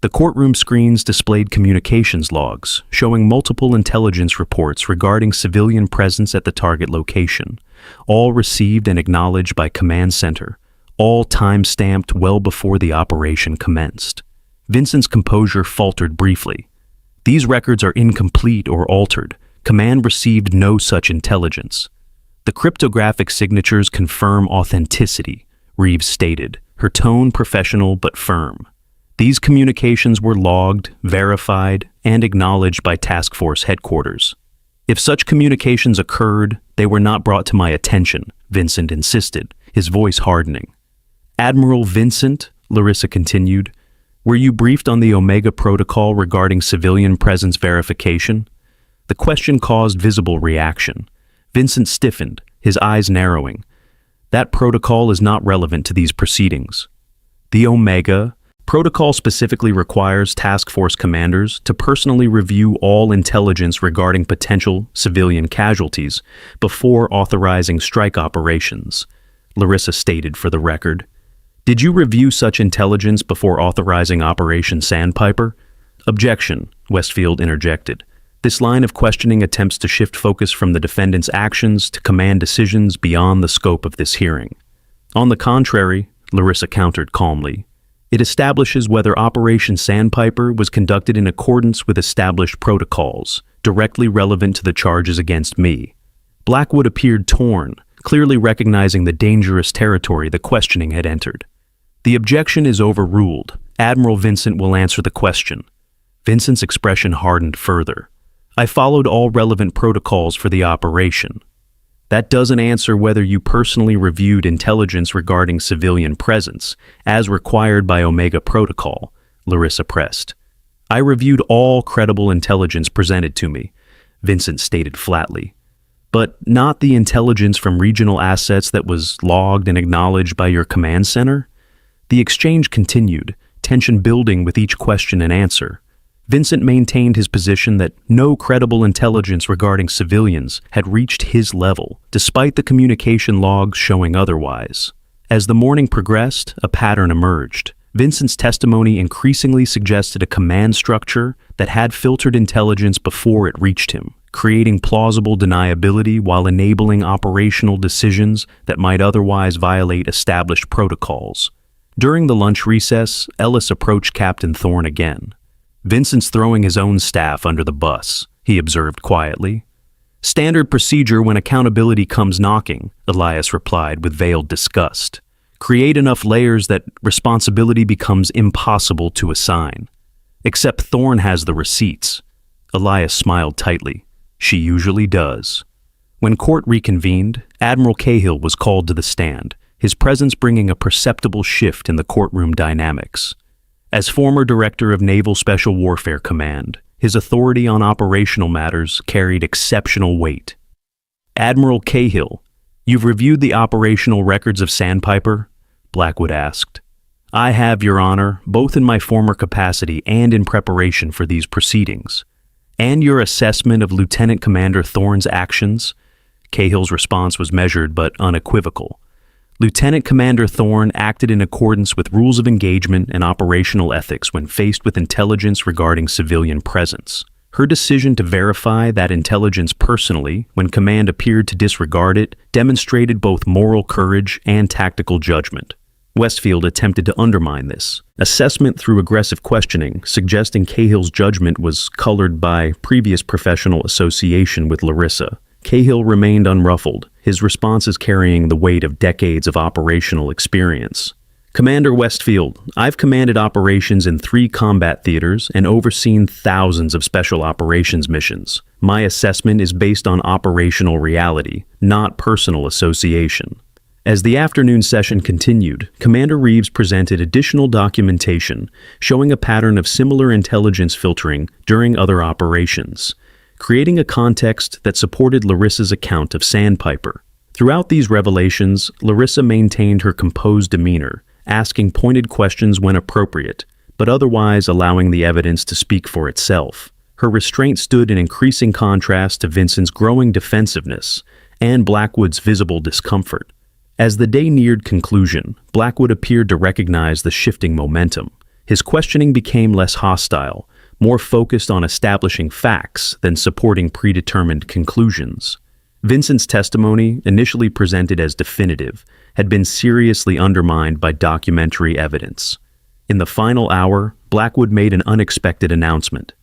The courtroom screens displayed communications logs, showing multiple intelligence reports regarding civilian presence at the target location, all received and acknowledged by Command Center, all time-stamped well before the operation commenced. Vincent's composure faltered briefly. These records are incomplete or altered. Command received no such intelligence. The cryptographic signatures confirm authenticity, Reeves stated, her tone professional but firm. These communications were logged, verified, and acknowledged by Task Force headquarters. If such communications occurred, they were not brought to my attention, Vincent insisted, his voice hardening. Admiral Vincent, Larissa continued, were you briefed on the Omega Protocol regarding civilian presence verification? The question caused visible reaction. Vincent stiffened, his eyes narrowing. That protocol is not relevant to these proceedings. The Omega Protocol specifically requires task force commanders to personally review all intelligence regarding potential civilian casualties before authorizing strike operations, Larissa stated for the record. Did you review such intelligence before authorizing Operation Sandpiper? Objection, Westfield interjected. This line of questioning attempts to shift focus from the defendant's actions to command decisions beyond the scope of this hearing. On the contrary, Larissa countered calmly, it establishes whether Operation Sandpiper was conducted in accordance with established protocols, directly relevant to the charges against me. Blackwood appeared torn, clearly recognizing the dangerous territory the questioning had entered. The objection is overruled. Admiral Vincent will answer the question. Vincent's expression hardened further. I followed all relevant protocols for the operation. That doesn't answer whether you personally reviewed intelligence regarding civilian presence, as required by Omega Protocol, Larissa pressed. I reviewed all credible intelligence presented to me, Vincent stated flatly. But not the intelligence from regional assets that was logged and acknowledged by your command center? The exchange continued, tension building with each question and answer. Vincent maintained his position that no credible intelligence regarding civilians had reached his level, despite the communication logs showing otherwise. As the morning progressed, a pattern emerged. Vincent's testimony increasingly suggested a command structure that had filtered intelligence before it reached him, creating plausible deniability while enabling operational decisions that might otherwise violate established protocols. During the lunch recess, Ellis approached Captain Thorne again. Vincent's throwing his own staff under the bus, he observed quietly. Standard procedure when accountability comes knocking, Elias replied with veiled disgust. Create enough layers that responsibility becomes impossible to assign. Except Thorne has the receipts. Elias smiled tightly. She usually does. When court reconvened, Admiral Cahill was called to the stand, his presence bringing a perceptible shift in the courtroom dynamics. As former director of Naval Special Warfare Command, his authority on operational matters carried exceptional weight. Admiral Cahill, you've reviewed the operational records of Sandpiper? Blackwood asked. I have, Your Honor, both in my former capacity and in preparation for these proceedings. "And your assessment of Lieutenant Commander Thorne's actions?" Cahill's response was measured but unequivocal. Lieutenant Commander Thorne acted in accordance with rules of engagement and operational ethics when faced with intelligence regarding civilian presence. Her decision to verify that intelligence personally, when command appeared to disregard it, demonstrated both moral courage and tactical judgment. Westfield attempted to undermine this assessment through aggressive questioning, suggesting Cahill's judgment was colored by previous professional association with Larissa. Cahill remained unruffled, his responses carrying the weight of decades of operational experience. "Commander Westfield, I've commanded operations in 3 combat theaters and overseen thousands of special operations missions. My assessment is based on operational reality, not personal association." As the afternoon session continued, Commander Reeves presented additional documentation showing a pattern of similar intelligence filtering during other operations, creating a context that supported Larissa's account of Sandpiper. Throughout these revelations, Larissa maintained her composed demeanor, asking pointed questions when appropriate, but otherwise allowing the evidence to speak for itself. Her restraint stood in increasing contrast to Vincent's growing defensiveness and Blackwood's visible discomfort. As the day neared conclusion, Blackwood appeared to recognize the shifting momentum. His questioning became less hostile, more focused on establishing facts than supporting predetermined conclusions. Vincent's testimony, initially presented as definitive, had been seriously undermined by documentary evidence. In the final hour, Blackwood made an unexpected announcement.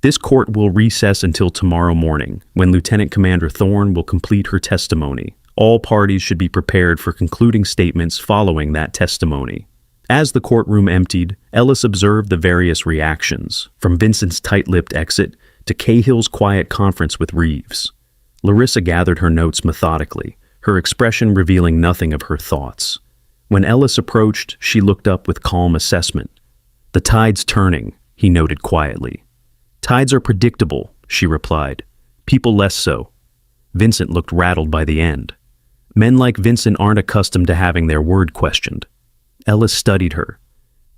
"This court will recess until tomorrow morning, when Lieutenant Commander Thorne will complete her testimony. All parties should be prepared for concluding statements following that testimony." As the courtroom emptied, Ellis observed the various reactions, from Vincent's tight-lipped exit to Cahill's quiet conference with Reeves. Larissa gathered her notes methodically, her expression revealing nothing of her thoughts. When Ellis approached, she looked up with calm assessment. "The tide's turning," he noted quietly. "Tides are predictable," she replied. "People less so." Vincent looked rattled by the end. Men like Vincent aren't accustomed to having their word questioned. Ellis studied her.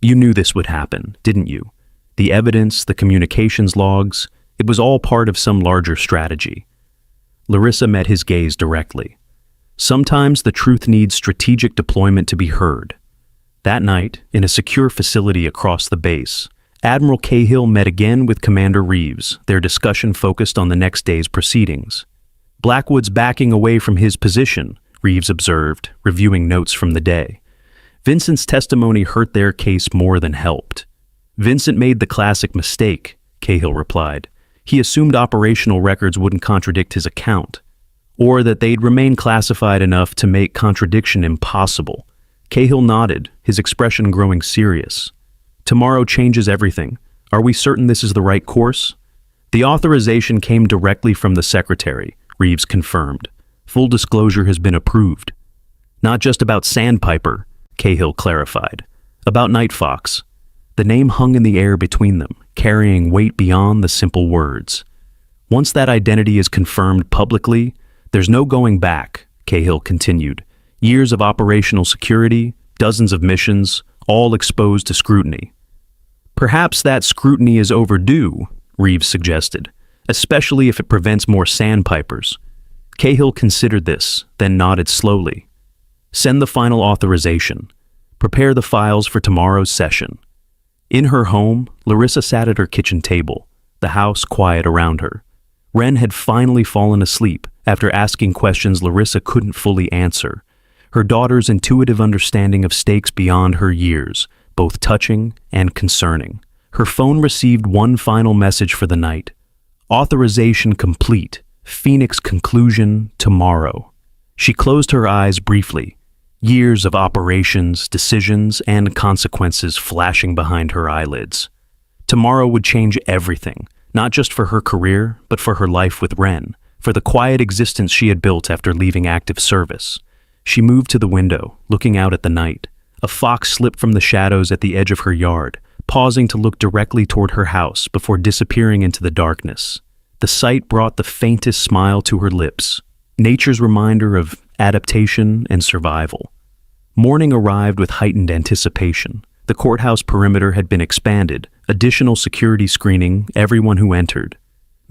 "You knew this would happen, didn't you? The evidence, the communications logs, it was all part of some larger strategy." Larissa met his gaze directly. "Sometimes the truth needs strategic deployment to be heard." That night, in a secure facility across the base, Admiral Cahill met again with Commander Reeves, their discussion focused on the next day's proceedings. "Blackwood's backing away from his position," Reeves observed, reviewing notes from the day. Vincent's testimony hurt their case more than helped. "Vincent made the classic mistake," Cahill replied. "He assumed operational records wouldn't contradict his account, or that they'd remain classified enough to make contradiction impossible." Cahill nodded, his expression growing serious. "Tomorrow changes everything. Are we certain this is the right course?" "The authorization came directly from the Secretary," Reeves confirmed. "Full disclosure has been approved." "Not just about Sandpiper," Cahill clarified. "About Night Fox." The name hung in the air between them, carrying weight beyond the simple words. "Once that identity is confirmed publicly, there's no going back," Cahill continued. "Years of operational security, dozens of missions, all exposed to scrutiny." "Perhaps that scrutiny is overdue," Reeves suggested, "especially if it prevents more Sandpipers." Cahill considered this, then nodded slowly. "Send the final authorization. Prepare the files for tomorrow's session." In her home, Larissa sat at her kitchen table, the house quiet around her. Wren had finally fallen asleep after asking questions Larissa couldn't fully answer. Her daughter's intuitive understanding of stakes beyond her years, both touching and concerning. Her phone received one final message for the night. "Authorization complete. Phoenix conclusion tomorrow." She closed her eyes briefly, years of operations, decisions, and consequences flashing behind her eyelids. Tomorrow would change everything, not just for her career, but for her life with Wren, for the quiet existence she had built after leaving active service. She moved to the window, looking out at the night. A fox slipped from the shadows at the edge of her yard, pausing to look directly toward her house before disappearing into the darkness. The sight brought the faintest smile to her lips, nature's reminder of adaptation and survival. Morning arrived with heightened anticipation. The courthouse perimeter had been expanded, additional security screening everyone who entered.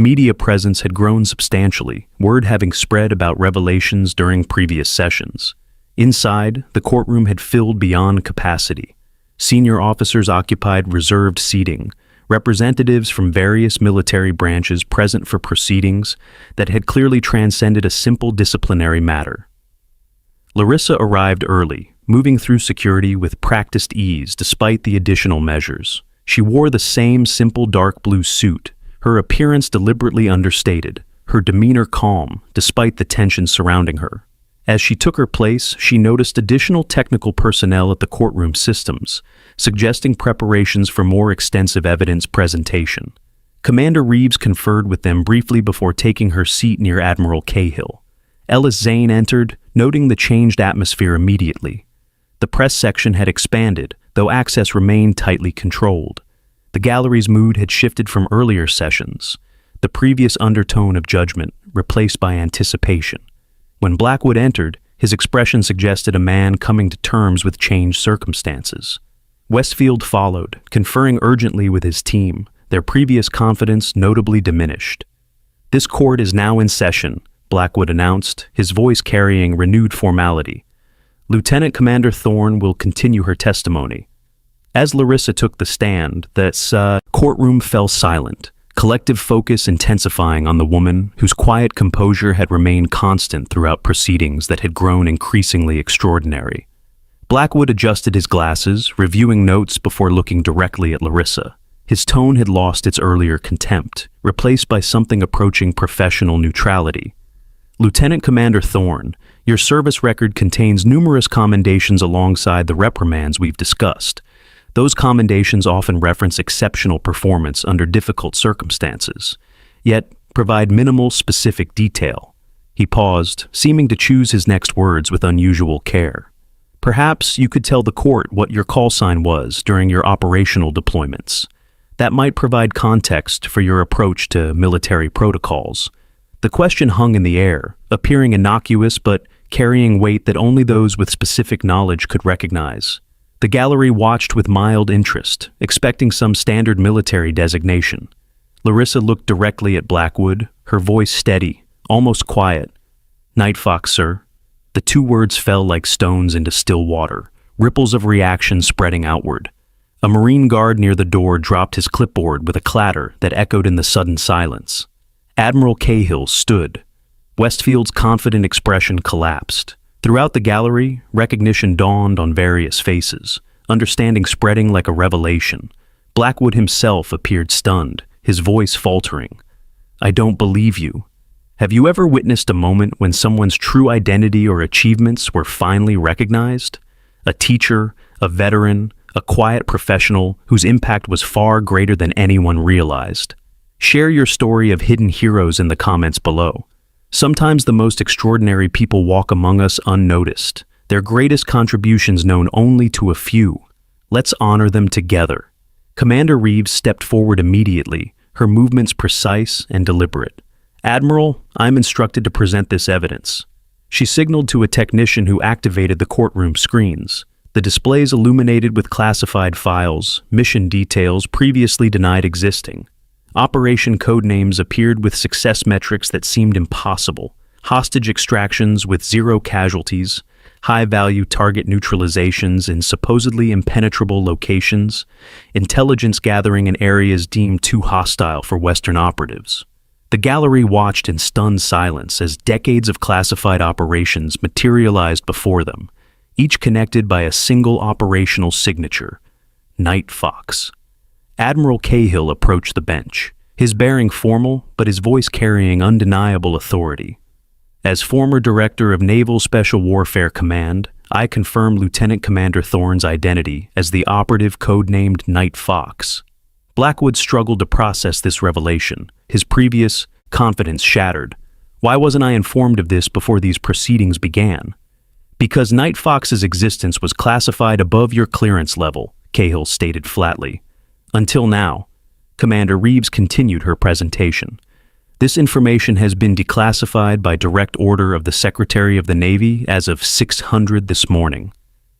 Media presence had grown substantially, word having spread about revelations during previous sessions. Inside, the courtroom had filled beyond capacity. Senior officers occupied reserved seating, representatives from various military branches present for proceedings that had clearly transcended a simple disciplinary matter. Larissa arrived early, moving through security with practiced ease despite the additional measures. She wore the same simple dark blue suit, her appearance deliberately understated, her demeanor calm despite the tension surrounding her. As she took her place, she noticed additional technical personnel at the courtroom systems, suggesting preparations for more extensive evidence presentation. Commander Reeves conferred with them briefly before taking her seat near Admiral Cahill. Ellis Zane entered, noting the changed atmosphere immediately. The press section had expanded, though access remained tightly controlled. The gallery's mood had shifted from earlier sessions, the previous undertone of judgment replaced by anticipation. When Blackwood entered, his expression suggested a man coming to terms with changed circumstances. Westfield followed, conferring urgently with his team, their previous confidence notably diminished. "This court is now in session," Blackwood announced, his voice carrying renewed formality. "Lieutenant Commander Thorne will continue her testimony." As Larissa took the stand, the courtroom fell silent, collective focus intensifying on the woman whose quiet composure had remained constant throughout proceedings that had grown increasingly extraordinary. Blackwood adjusted his glasses, reviewing notes before looking directly at Larissa. His tone had lost its earlier contempt, replaced by something approaching professional neutrality. "Lieutenant Commander Thorne, your service record contains numerous commendations alongside the reprimands we've discussed. Those commendations often reference exceptional performance under difficult circumstances, yet provide minimal specific detail." He paused, seeming to choose his next words with unusual care. "Perhaps you could tell the court what your call sign was during your operational deployments. That might provide context for your approach to military protocols." The question hung in the air, appearing innocuous but carrying weight that only those with specific knowledge could recognize. The gallery watched with mild interest, expecting some standard military designation. Larissa looked directly at Blackwood, her voice steady, almost quiet. "Night Fox, sir." The two words fell like stones into still water, ripples of reaction spreading outward. A Marine guard near the door dropped his clipboard with a clatter that echoed in the sudden silence. Admiral Cahill stood. Westfield's confident expression collapsed. Throughout the gallery, recognition dawned on various faces, understanding spreading like a revelation. Blackwood himself appeared stunned, his voice faltering. "I don't believe you." Have you ever witnessed a moment when someone's true identity or achievements were finally recognized? A teacher, a veteran, a quiet professional whose impact was far greater than anyone realized. Share your story of hidden heroes in the comments below. Sometimes the most extraordinary people walk among us unnoticed, their greatest contributions known only to a few. Let's honor them together. Commander Reeves stepped forward immediately, her movements precise and deliberate. "Admiral, I'm instructed to present this evidence." She signaled to a technician who activated the courtroom screens. The displays illuminated with classified files, mission details previously denied existing. Operation code names appeared with success metrics that seemed impossible. Hostage extractions with 0 casualties, high-value target neutralizations in supposedly impenetrable locations, intelligence gathering in areas deemed too hostile for Western operatives. The gallery watched in stunned silence as decades of classified operations materialized before them, each connected by a single operational signature: Night Fox. Admiral Cahill approached the bench, his bearing formal but his voice carrying undeniable authority. "As former Director of Naval Special Warfare Command, I confirm Lieutenant Commander Thorne's identity as the operative codenamed Night Fox." Blackwood struggled to process this revelation, his previous confidence shattered. "Why wasn't I informed of this before these proceedings began?" "Because Night Fox's existence was classified above your clearance level," Cahill stated flatly. "Until now." Commander Reeves continued her presentation. "This information has been declassified by direct order of the Secretary of the Navy as of 600 this morning."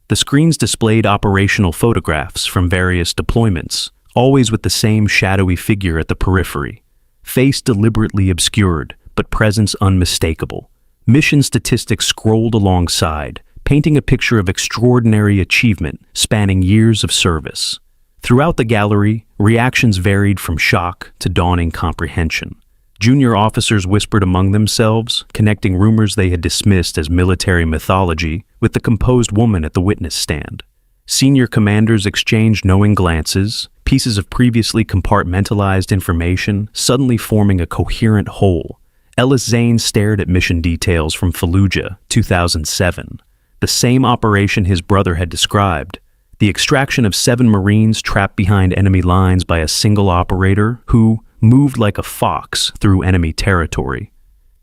The screens displayed operational photographs from various deployments, always with the same shadowy figure at the periphery. face deliberately obscured, but presence unmistakable. Mission statistics scrolled alongside, painting a picture of extraordinary achievement spanning years of service. Throughout the gallery, reactions varied from shock to dawning comprehension. Junior officers whispered among themselves, connecting rumors they had dismissed as military mythology with the composed woman at the witness stand. Senior commanders exchanged knowing glances, pieces of previously compartmentalized information suddenly forming a coherent whole. Ellis Zane stared at mission details from Fallujah, 2007. The same operation his brother had described. The extraction of 7 Marines trapped behind enemy lines by a single operator who moved like a fox through enemy territory.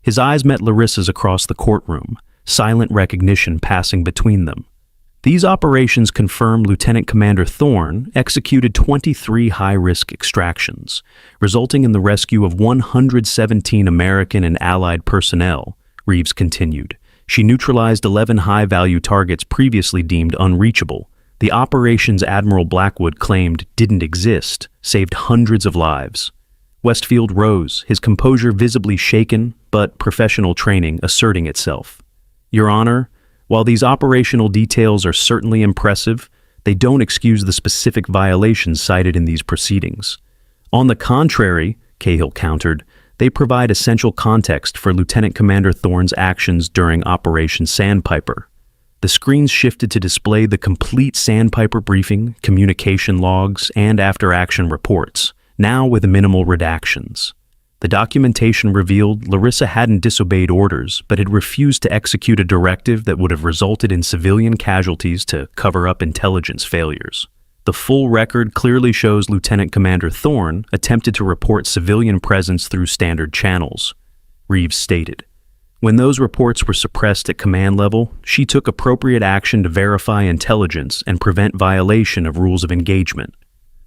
His eyes met Larissa's across the courtroom, silent recognition passing between them. These operations confirm Lieutenant Commander Thorne executed 23 high-risk extractions, resulting in the rescue of 117 American and Allied personnel, Reeves continued. She neutralized 11 high-value targets previously deemed unreachable. The operations Admiral Blackwood claimed didn't exist, saved hundreds of lives. Westfield rose, his composure visibly shaken, but professional training asserting itself. Your Honor, while these operational details are certainly impressive, they don't excuse the specific violations cited in these proceedings. On the contrary, Cahill countered, they provide essential context for Lieutenant Commander Thorne's actions during Operation Sandpiper. The screens shifted to display the complete Sandpiper briefing, communication logs, and after-action reports, now with minimal redactions. The documentation revealed Larissa hadn't disobeyed orders, but had refused to execute a directive that would have resulted in civilian casualties to cover up intelligence failures. The full record clearly shows Lieutenant Commander Thorne attempted to report civilian presence through standard channels, Reeves stated. When those reports were suppressed at command level, she took appropriate action to verify intelligence and prevent violation of rules of engagement.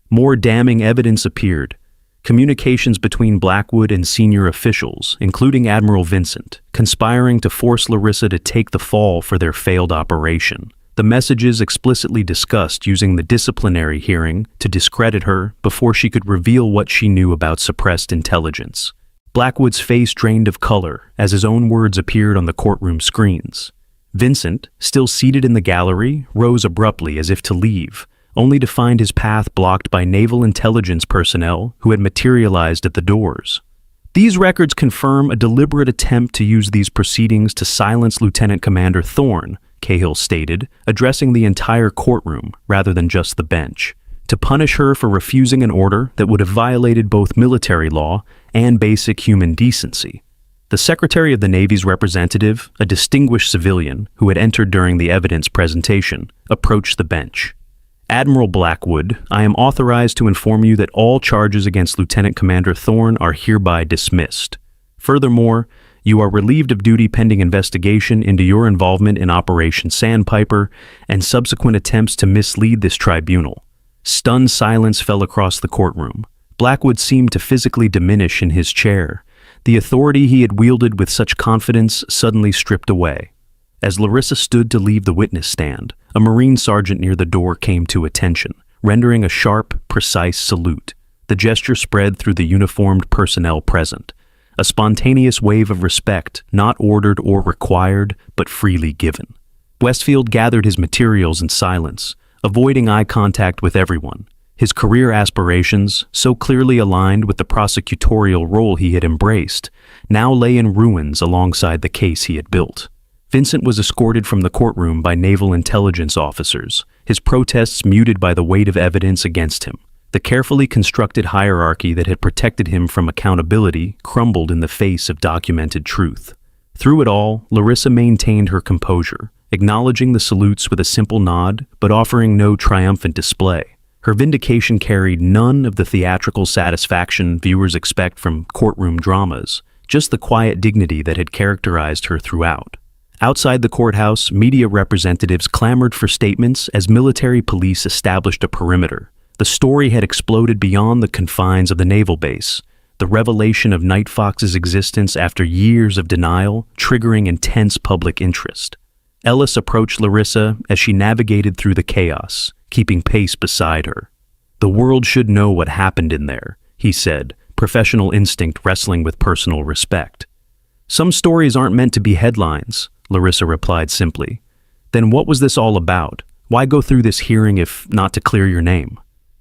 More damning evidence appeared. Communications between Blackwood and senior officials, including Admiral Vincent, conspiring to force Larissa to take the fall for their failed operation. The messages explicitly discussed using the disciplinary hearing to discredit her before she could reveal what she knew about suppressed intelligence. Blackwood's face drained of color as his own words appeared on the courtroom screens. Vincent, still seated in the gallery, rose abruptly as if to leave, only to find his path blocked by naval intelligence personnel who had materialized at the doors. These records confirm a deliberate attempt to use these proceedings to silence Lieutenant Commander Thorne, Cahill stated, addressing the entire courtroom rather than just the bench, to punish her for refusing an order that would have violated both military law and basic human decency. The Secretary of the Navy's representative, a distinguished civilian who had entered during the evidence presentation, approached the bench. Admiral Blackwood, I am authorized to inform you that all charges against Lieutenant Commander Thorne are hereby dismissed. Furthermore, you are relieved of duty pending investigation into your involvement in Operation Sandpiper and subsequent attempts to mislead this tribunal. Stunned silence fell across the courtroom. Blackwood seemed to physically diminish in his chair. The authority he had wielded with such confidence suddenly stripped away. As Larissa stood to leave the witness stand, a Marine sergeant near the door came to attention, rendering a sharp, precise salute. The gesture spread through the uniformed personnel present. A spontaneous wave of respect, not ordered or required, but freely given. Westfield gathered his materials in silence, avoiding eye contact with everyone. His career aspirations, so clearly aligned with the prosecutorial role he had embraced, now lay in ruins alongside the case he had built. Vincent was escorted from the courtroom by naval intelligence officers, his protests muted by the weight of evidence against him. The carefully constructed hierarchy that had protected him from accountability crumbled in the face of documented truth. Through it all, Larissa maintained her composure, acknowledging the salutes with a simple nod, but offering no triumphant display. Her vindication carried none of the theatrical satisfaction viewers expect from courtroom dramas, just the quiet dignity that had characterized her throughout. Outside the courthouse, media representatives clamored for statements as military police established a perimeter. The story had exploded beyond the confines of the naval base, the revelation of Night Fox's existence after years of denial, triggering intense public interest. Ellis approached Larissa as she navigated through the chaos, keeping pace beside her. The world should know what happened in there, he said, professional instinct wrestling with personal respect. "Some stories aren't meant to be headlines," Larissa replied simply. "Then what was this all about? Why go through this hearing if not to clear your name?"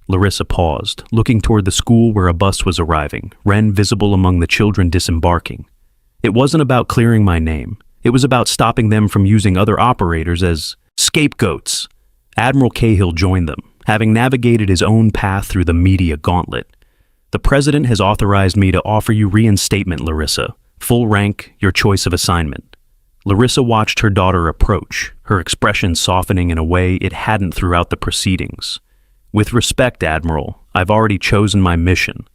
Larissa paused, looking toward the school where a bus was arriving, Wren visible among the children disembarking. "It wasn't about clearing my name. It was about stopping them from using other operators as scapegoats." Admiral Cahill joined them, having navigated his own path through the media gauntlet. "The president has authorized me to offer you reinstatement, Larissa. Full rank, your choice of assignment." Larissa watched her daughter approach, her expression softening in a way it hadn't throughout the proceedings. "With respect, Admiral, I've already chosen my mission."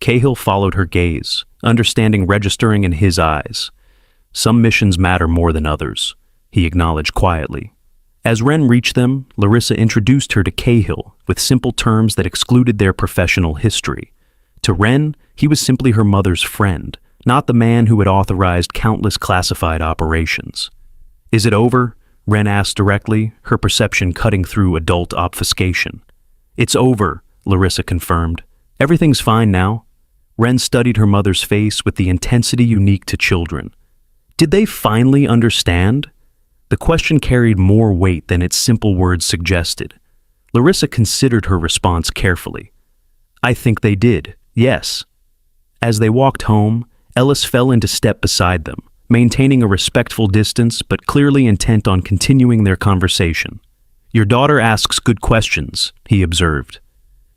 Cahill followed her gaze, understanding registering in his eyes. "Some missions matter more than others," he acknowledged quietly. As Wren reached them, Larissa introduced her to Cahill with simple terms that excluded their professional history. To Wren, he was simply her mother's friend, not the man who had authorized countless classified operations. "Is it over?" Wren asked directly, her perception cutting through adult obfuscation. "It's over," Larissa confirmed. "Everything's fine now." Wren studied her mother's face with the intensity unique to children. Did they finally understand? The question carried more weight than its simple words suggested. Larissa considered her response carefully. "I think they did, yes." As they walked home, Ellis fell into step beside them, maintaining a respectful distance but clearly intent on continuing their conversation. "Your daughter asks good questions," he observed.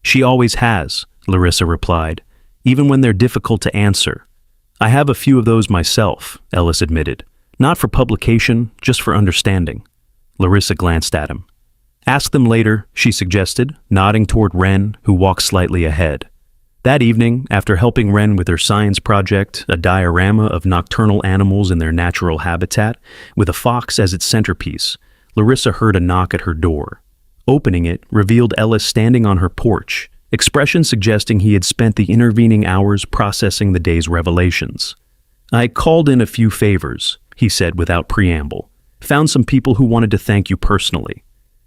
"She always has," Larissa replied, "even when they're difficult to answer." "I have a few of those myself," Ellis admitted. "Not for publication, just for understanding." Larissa glanced at him. "Ask them later," she suggested, nodding toward Wren, who walked slightly ahead. That evening, after helping Wren with her science project, a diorama of nocturnal animals in their natural habitat, with a fox as its centerpiece, Larissa heard a knock at her door. Opening it revealed Ellis standing on her porch, expression suggesting he had spent the intervening hours processing the day's revelations. "I called in a few favors," he said without preamble. "Found some people who wanted to thank you personally."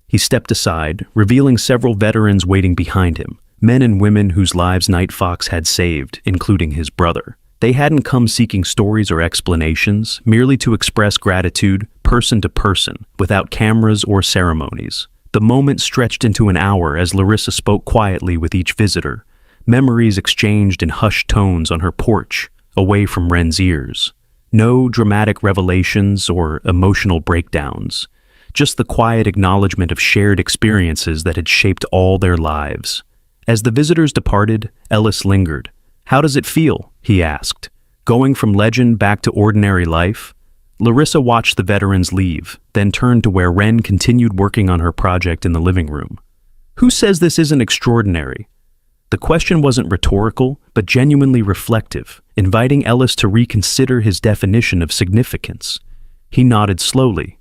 He stepped aside, revealing several veterans waiting behind him, men and women whose lives Night Fox had saved, including his brother. They hadn't come seeking stories or explanations, merely to express gratitude, person to person, without cameras or ceremonies. The moment stretched into an hour as Larissa spoke quietly with each visitor, memories exchanged in hushed tones on her porch, away from Wren's ears. No dramatic revelations or emotional breakdowns, just the quiet acknowledgement of shared experiences that had shaped all their lives. As the visitors departed, Ellis lingered. "How does it feel?" he asked. "Going from legend back to ordinary life?" Larissa watched the veterans leave, then turned to where Wren continued working on her project in the living room. "Who says this isn't extraordinary?" The question wasn't rhetorical, but genuinely reflective, inviting Ellis to reconsider his definition of significance. He nodded slowly.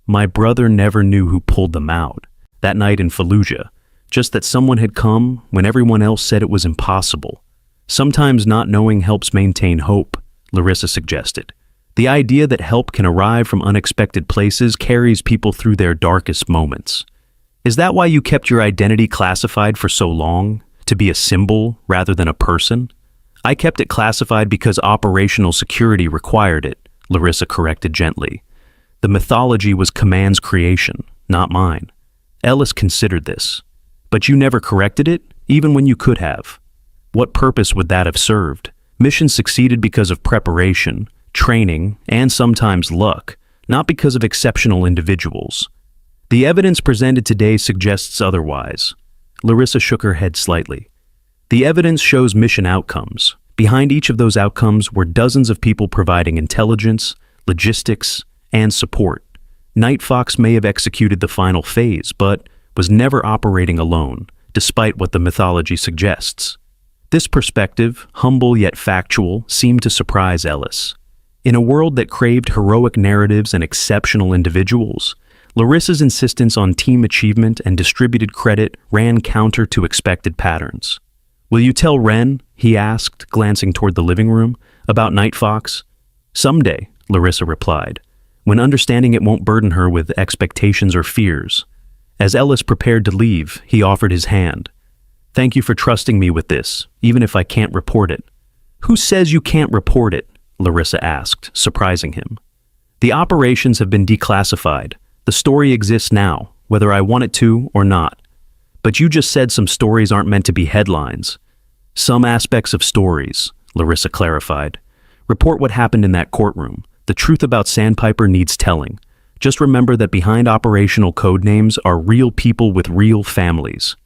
"My brother never knew who pulled them out, that night in Fallujah, just that someone had come when everyone else said it was impossible. Sometimes not knowing helps maintain hope," Larissa suggested. "The idea that help can arrive from unexpected places carries people through their darkest moments. Is that why you kept your identity classified for so long? To be a symbol rather than a person?" "I kept it classified because operational security required it," Larissa corrected gently. "The mythology was Command's creation, not mine." Ellis considered this. "But you never corrected it, even when you could have. What purpose would that have served? Missions succeeded because of preparation, training, and sometimes luck, not because of exceptional individuals. The evidence presented today suggests otherwise." Larissa shook her head slightly. "The evidence shows mission outcomes. Behind each of those outcomes were dozens of people providing intelligence, logistics, and support. Night Fox may have executed the final phase, but was never operating alone, despite what the mythology suggests." This perspective, humble yet factual, seemed to surprise Ellis. In a world that craved heroic narratives and exceptional individuals, Larissa's insistence on team achievement and distributed credit ran counter to expected patterns. "Will you tell Wren," he asked, glancing toward the living room, "about Night Fox?" "Someday," Larissa replied, "when understanding it won't burden her with expectations or fears." As Ellis prepared to leave, he offered his hand. Thank you for trusting me with this, even if I can't report it. Who says you can't report it? Larissa asked, surprising him. The operations have been declassified. The story exists now, whether I want it to or not. But you just said some stories aren't meant to be headlines. Some aspects of stories, Larissa clarified. Report what happened in that courtroom. The truth about Sandpiper needs telling. Just remember that behind operational code names are real people with real families.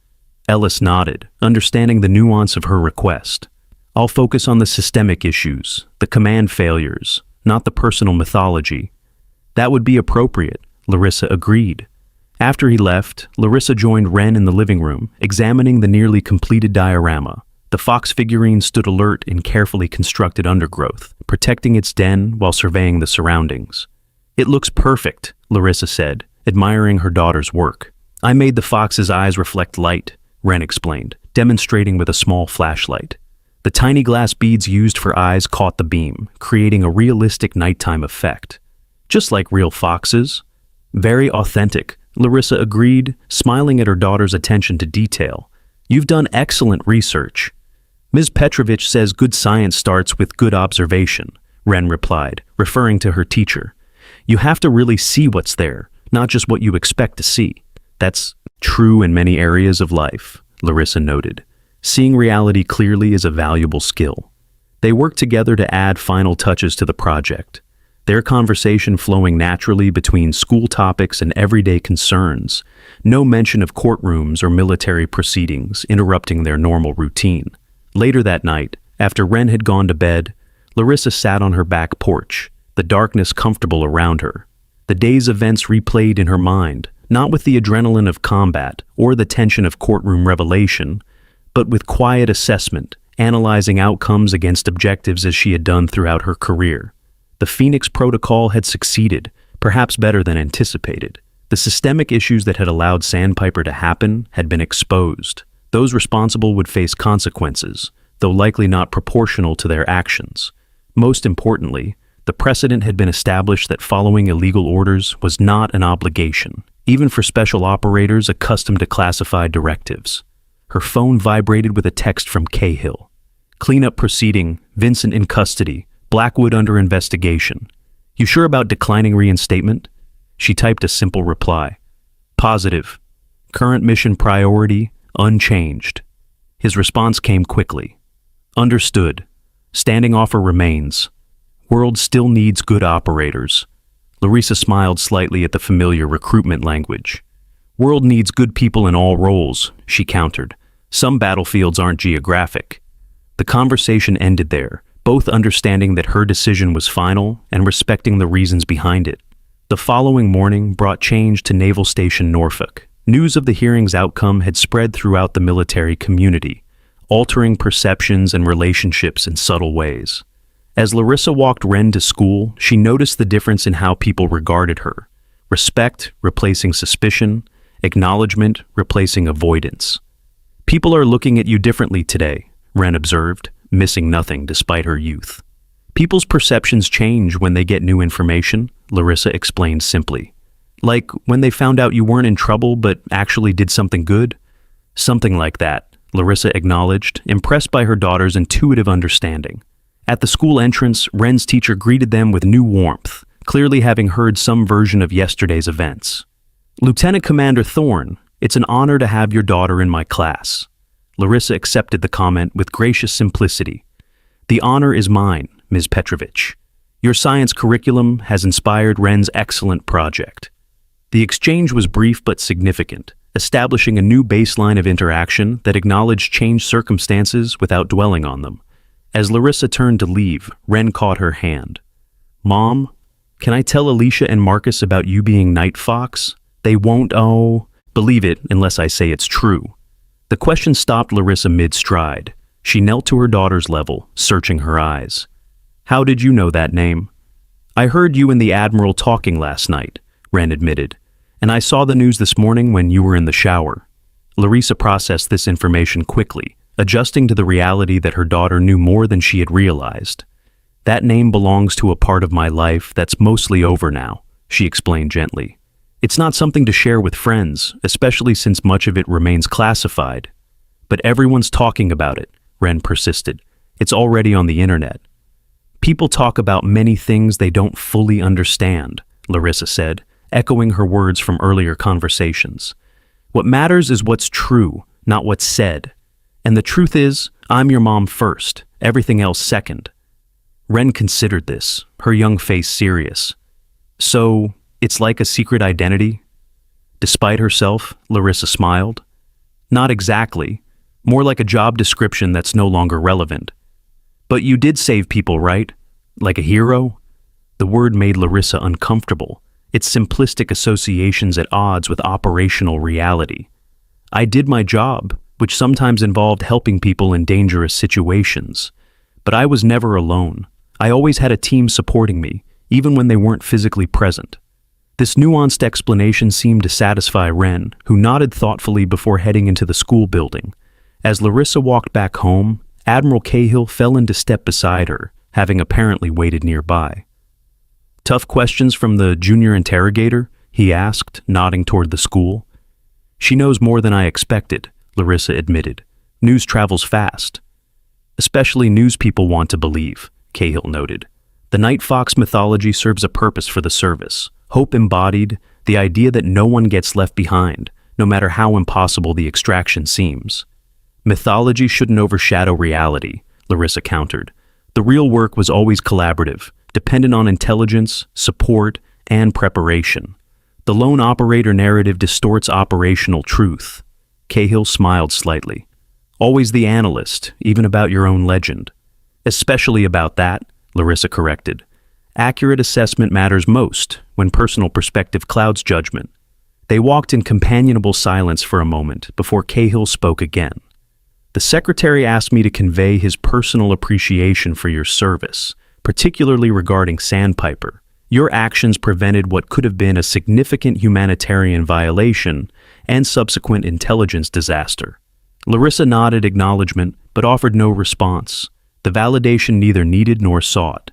Ellis nodded, understanding the nuance of her request. I'll focus on the systemic issues, the command failures, not the personal mythology. That would be appropriate, Larissa agreed. After he left, Larissa joined Wren in the living room, examining the nearly completed diorama. The fox figurine stood alert in carefully constructed undergrowth, protecting its den while surveying the surroundings. It looks perfect, Larissa said, admiring her daughter's work. I made the fox's eyes reflect light, Wren explained, demonstrating with a small flashlight. The tiny glass beads used for eyes caught the beam, creating a realistic nighttime effect. Just like real foxes. Very authentic, Larissa agreed, smiling at her daughter's attention to detail. You've done excellent research. Ms. Petrovich says good science starts with good observation, Wren replied, referring to her teacher. You have to really see what's there, not just what you expect to see. That's true in many areas of life, Larissa noted. Seeing reality clearly is a valuable skill. They worked together to add final touches to the project, their conversation flowing naturally between school topics and everyday concerns, no mention of courtrooms or military proceedings interrupting their normal routine. Later that night, after Wren had gone to bed, Larissa sat on her back porch, the darkness comfortable around her. The day's events replayed in her mind, not with the adrenaline of combat or the tension of courtroom revelation, but with quiet assessment, analyzing outcomes against objectives as she had done throughout her career. The Phoenix Protocol had succeeded, perhaps better than anticipated. The systemic issues that had allowed Sandpiper to happen had been exposed. Those responsible would face consequences, though likely not proportional to their actions. Most importantly, the precedent had been established that following illegal orders was not an obligation, even for special operators accustomed to classified directives. Her phone vibrated with a text from Cahill. Cleanup proceeding, Vincent in custody, Blackwood under investigation. You sure about declining reinstatement? She typed a simple reply. Positive. Current mission priority, unchanged. His response came quickly. Understood. Standing offer remains. World still needs good operators. Larissa smiled slightly at the familiar recruitment language. World needs good people in all roles, she countered. Some battlefields aren't geographic. The conversation ended there, both understanding that her decision was final and respecting the reasons behind it. The following morning brought change to Naval Station Norfolk. News of the hearing's outcome had spread throughout the military community, altering perceptions and relationships in subtle ways. As Larissa walked Wren to school, she noticed the difference in how people regarded her. Respect replacing suspicion, acknowledgement replacing avoidance. People are looking at you differently today, Wren observed, missing nothing despite her youth. People's perceptions change when they get new information, Larissa explained simply. Like when they found out you weren't in trouble but actually did something good? Something like that, Larissa acknowledged, impressed by her daughter's intuitive understanding. At the school entrance, Wren's teacher greeted them with new warmth, clearly having heard some version of yesterday's events. Lieutenant Commander Thorne, it's an honor to have your daughter in my class. Larissa accepted the comment with gracious simplicity. The honor is mine, Ms. Petrovich. Your science curriculum has inspired Wren's excellent project. The exchange was brief but significant, establishing a new baseline of interaction that acknowledged changed circumstances without dwelling on them. As Larissa turned to leave, Wren caught her hand. Mom, can I tell Alicia and Marcus about you being Night Fox? They won't, believe it unless I say it's true. The question stopped Larissa mid-stride. She knelt to her daughter's level, searching her eyes. How did you know that name? I heard you and the Admiral talking last night, Wren admitted, and I saw the news this morning when you were in the shower. Larissa processed this information quickly, adjusting to the reality that her daughter knew more than she had realized. That name belongs to a part of my life that's mostly over now, she explained gently. It's not something to share with friends, especially since much of it remains classified. But everyone's talking about it, Ren persisted. It's already on the internet. People talk about many things they don't fully understand, Larissa said, echoing her words from earlier conversations. What matters is what's true, not what's said. And the truth is, I'm your mom first, everything else second. Ren considered this, her young face serious. So, it's like a secret identity? Despite herself, Larissa smiled. Not exactly. More like a job description that's no longer relevant. But you did save people, right? Like a hero? The word made Larissa uncomfortable, its simplistic associations at odds with operational reality. I did my job, which sometimes involved helping people in dangerous situations. But I was never alone. I always had a team supporting me, even when they weren't physically present. This nuanced explanation seemed to satisfy Ren, who nodded thoughtfully before heading into the school building. As Larissa walked back home, Admiral Cahill fell into step beside her, having apparently waited nearby. Tough questions from the junior interrogator? He asked, nodding toward the school. She knows more than I expected, Larissa admitted. News travels fast. Especially news people want to believe, Cahill noted. The Night Fox mythology serves a purpose for the service. Hope embodied, the idea that no one gets left behind, no matter how impossible the extraction seems. Mythology shouldn't overshadow reality, Larissa countered. The real work was always collaborative, dependent on intelligence, support, and preparation. The lone operator narrative distorts operational truth. Cahill smiled slightly. Always the analyst, even about your own legend. Especially about that, Larissa corrected. Accurate assessment matters most when personal perspective clouds judgment. They walked in companionable silence for a moment before Cahill spoke again. The secretary asked me to convey his personal appreciation for your service, particularly regarding Sandpiper. Your actions prevented what could have been a significant humanitarian violation and subsequent intelligence disaster. Larissa nodded acknowledgement, but offered no response. The validation neither needed nor sought.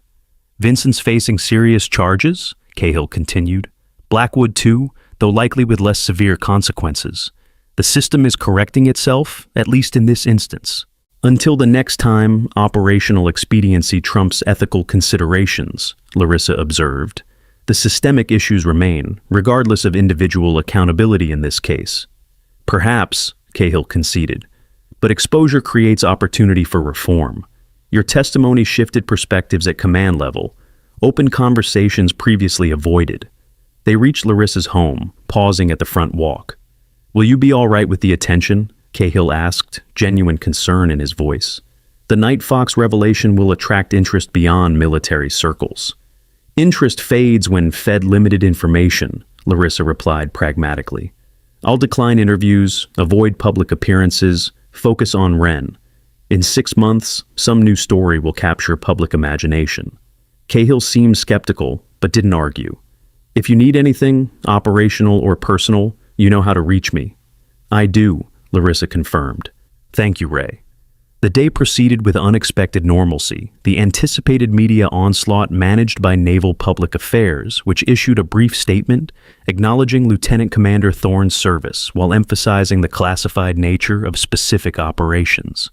Vincent's facing serious charges, Cahill continued. Blackwood too, though likely with less severe consequences. The system is correcting itself, at least in this instance. Until the next time operational expediency trumps ethical considerations, Larissa observed, the systemic issues remain, regardless of individual accountability in this case. Perhaps, Cahill conceded, but exposure creates opportunity for reform. Your testimony shifted perspectives at command level, opened conversations previously avoided. They reached Larissa's home, pausing at the front walk. Will you be all right with the attention? Cahill asked, genuine concern in his voice. The Night Fox revelation will attract interest beyond military circles. Interest fades when fed limited information, Larissa replied pragmatically. I'll decline interviews, avoid public appearances, focus on Ren. In 6 months, some new story will capture public imagination. Cahill seemed skeptical, but didn't argue. If you need anything, operational or personal, you know how to reach me. I do, Larissa confirmed. Thank you, Ray. The day proceeded with unexpected normalcy, the anticipated media onslaught managed by Naval Public Affairs, which issued a brief statement acknowledging Lieutenant Commander Thorne's service while emphasizing the classified nature of specific operations.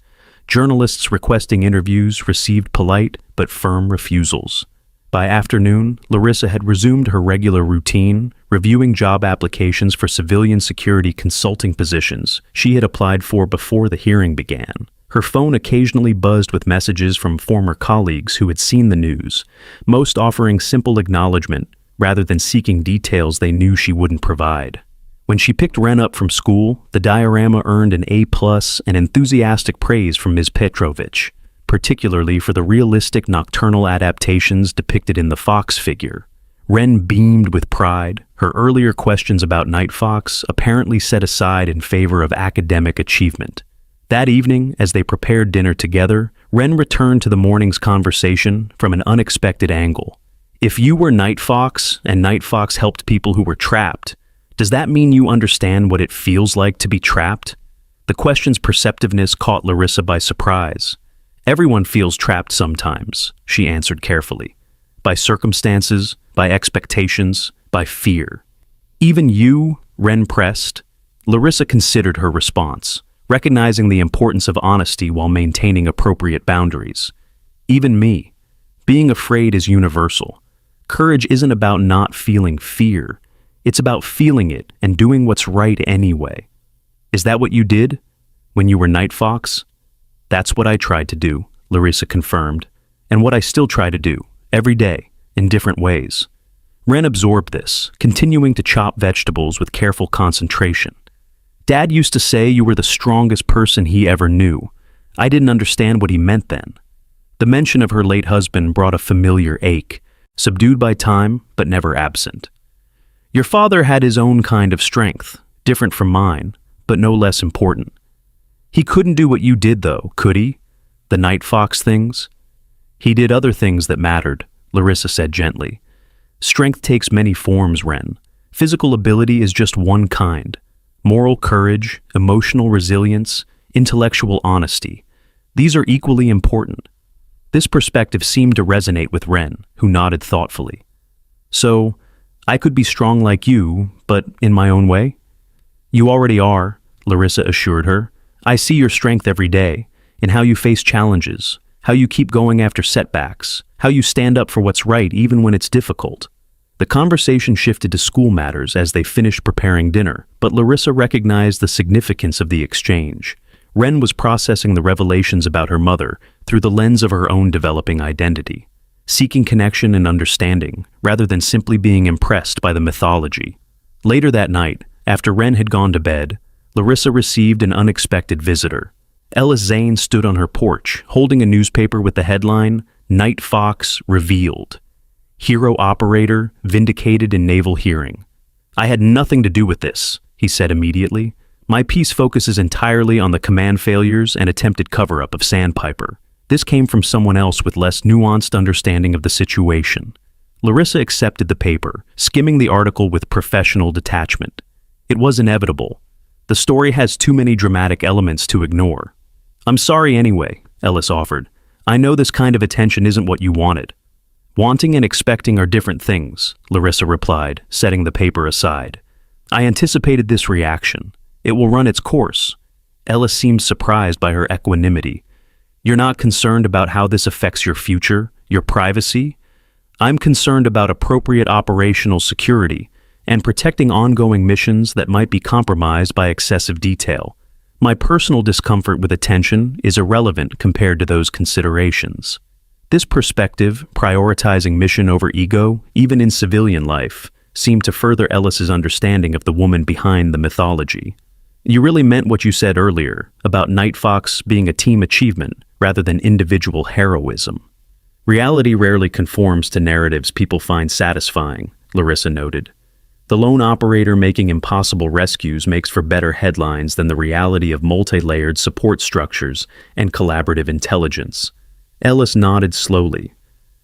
Journalists requesting interviews received polite but firm refusals. By afternoon, Larissa had resumed her regular routine, reviewing job applications for civilian security consulting positions she had applied for before the hearing began. Her phone occasionally buzzed with messages from former colleagues who had seen the news, most offering simple acknowledgement rather than seeking details they knew she wouldn't provide. When she picked Ren up from school, the diorama earned an A+ and enthusiastic praise from Ms. Petrovich, particularly for the realistic nocturnal adaptations depicted in the Fox figure. Ren beamed with pride, her earlier questions about Night Fox apparently set aside in favor of academic achievement. That evening, as they prepared dinner together, Ren returned to the morning's conversation from an unexpected angle. If you were Night Fox and Night Fox helped people who were trapped, does that mean you understand what it feels like to be trapped? The question's perceptiveness caught Larissa by surprise. Everyone feels trapped sometimes, she answered carefully. By circumstances, by expectations, by fear. Even you, Ren pressed. Larissa considered her response, recognizing the importance of honesty while maintaining appropriate boundaries. Even me. Being afraid is universal. Courage isn't about not feeling fear. It's about feeling it and doing what's right anyway. Is that what you did when you were Night Fox? That's what I tried to do, Larissa confirmed, and what I still try to do, every day, in different ways. Wren absorbed this, continuing to chop vegetables with careful concentration. Dad used to say you were the strongest person he ever knew. I didn't understand what he meant then. The mention of her late husband brought a familiar ache, subdued by time but never absent. Your father had his own kind of strength, different from mine, but no less important. He couldn't do what you did though, could he? The Night Fox things? He did other things that mattered, Larissa said gently. Strength takes many forms, Wren. Physical ability is just one kind. Moral courage, emotional resilience, intellectual honesty. These are equally important. This perspective seemed to resonate with Wren, who nodded thoughtfully. So, I could be strong like you, but in my own way? You already are, Larissa assured her. I see your strength every day, in how you face challenges, how you keep going after setbacks, how you stand up for what's right even when it's difficult. The conversation shifted to school matters as they finished preparing dinner, but Larissa recognized the significance of the exchange. Wren was processing the revelations about her mother through the lens of her own developing identity, seeking connection and understanding rather than simply being impressed by the mythology. Later that night, after Wren had gone to bed, Larissa received an unexpected visitor. Ellis Zane stood on her porch, holding a newspaper with the headline, Night Fox Revealed. Hero operator vindicated in naval hearing. I had nothing to do with this, he said immediately. My piece focuses entirely on the command failures and attempted cover-up of Sandpiper. This came from someone else with less nuanced understanding of the situation. Larissa accepted the paper, skimming the article with professional detachment. It was inevitable. The story has too many dramatic elements to ignore. I'm sorry anyway, Ellis offered. I know this kind of attention isn't what you wanted. Wanting and expecting are different things, Larissa replied, setting the paper aside. I anticipated this reaction. It will run its course. Ellis seemed surprised by her equanimity. You're not concerned about how this affects your future, your privacy? I'm concerned about appropriate operational security and protecting ongoing missions that might be compromised by excessive detail. My personal discomfort with attention is irrelevant compared to those considerations. This perspective, prioritizing mission over ego, even in civilian life, seemed to further Ellis's understanding of the woman behind the mythology. You really meant what you said earlier, about Night Fox being a team achievement rather than individual heroism. Reality rarely conforms to narratives people find satisfying, Larissa noted. The lone operator making impossible rescues makes for better headlines than the reality of multi-layered support structures and collaborative intelligence. Ellis nodded slowly.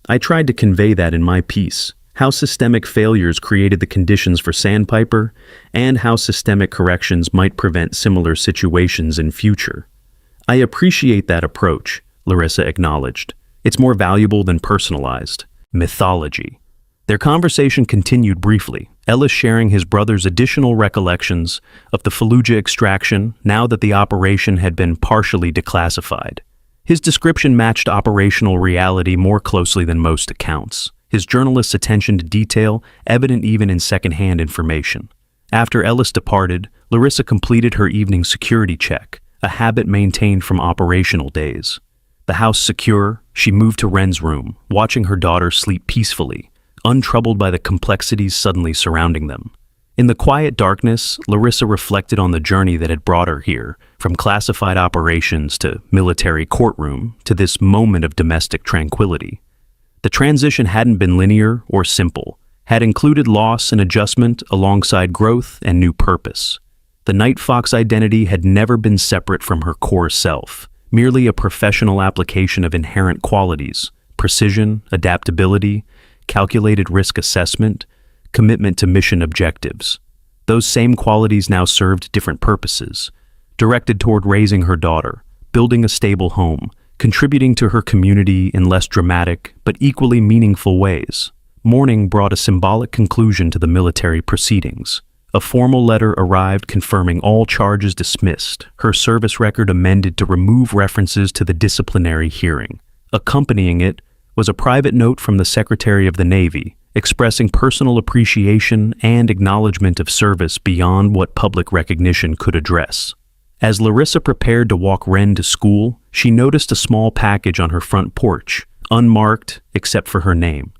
I tried to convey that in my piece, how systemic failures created the conditions for Sandpiper, and how systemic corrections might prevent similar situations in future. I appreciate that approach, Larissa acknowledged. It's more valuable than personalized. Mythology. Their conversation continued briefly, Ellis sharing his brother's additional recollections of the Fallujah extraction now that the operation had been partially declassified. His description matched operational reality more closely than most accounts, his journalist's attention to detail evident even in second-hand information. After Ellis departed, Larissa completed her evening security check, a habit maintained from operational days. The house secure, she moved to Wren's room, watching her daughter sleep peacefully, untroubled by the complexities suddenly surrounding them. In the quiet darkness, Larissa reflected on the journey that had brought her here, from classified operations to military courtroom to this moment of domestic tranquility. The transition hadn't been linear or simple, had included loss and adjustment alongside growth and new purpose. The Night Fox identity had never been separate from her core self, merely a professional application of inherent qualities, precision, adaptability, calculated risk assessment, commitment to mission objectives. Those same qualities now served different purposes, directed toward raising her daughter, building a stable home, contributing to her community in less dramatic but equally meaningful ways. Morning brought a symbolic conclusion to the military proceedings, A formal letter arrived confirming all charges dismissed, her service record amended to remove references to the disciplinary hearing. Accompanying it was a private note from the Secretary of the Navy, expressing personal appreciation and acknowledgement of service beyond what public recognition could address. As Larissa prepared to walk Wren to school, she noticed a small package on her front porch, unmarked except for her name.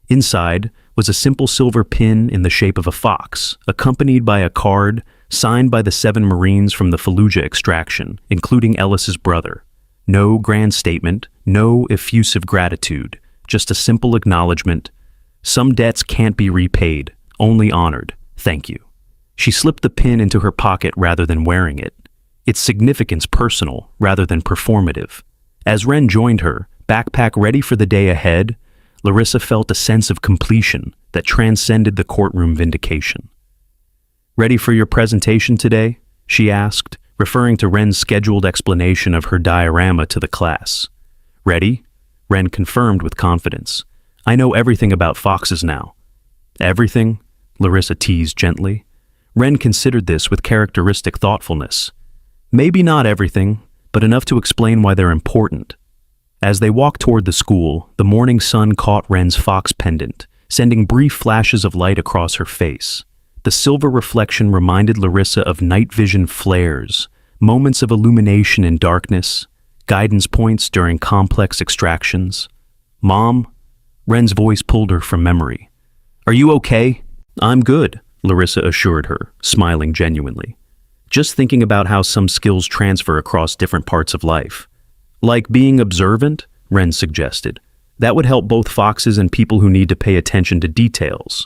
Inside was a simple silver pin in the shape of a fox, accompanied by a card signed by the 7 Marines from the Fallujah extraction, including Ellis's brother. No grand statement, no effusive gratitude, just a simple acknowledgement. Some debts can't be repaid, only honored. Thank you. She slipped the pin into her pocket rather than wearing it. Its significance personal rather than performative. As Wren joined her, backpack ready for the day ahead, Larissa felt a sense of completion that transcended the courtroom vindication. "Ready for your presentation today?" she asked, referring to Wren's scheduled explanation of her diorama to the class. "Ready?" Wren confirmed with confidence. "I know everything about foxes now." "Everything?" Larissa teased gently. Wren considered this with characteristic thoughtfulness. "Maybe not everything, but enough to explain why they're important." As they walked toward the school, the morning sun caught Wren's fox pendant, sending brief flashes of light across her face. The silver reflection reminded Larissa of night vision flares, moments of illumination in darkness, guidance points during complex extractions. "Mom?" Wren's voice pulled her from memory. "Are you okay?" "I'm good," Larissa assured her, smiling genuinely. "Just thinking about how some skills transfer across different parts of life." "Like being observant?" Wren suggested. "That would help both foxes and people who need to pay attention to details."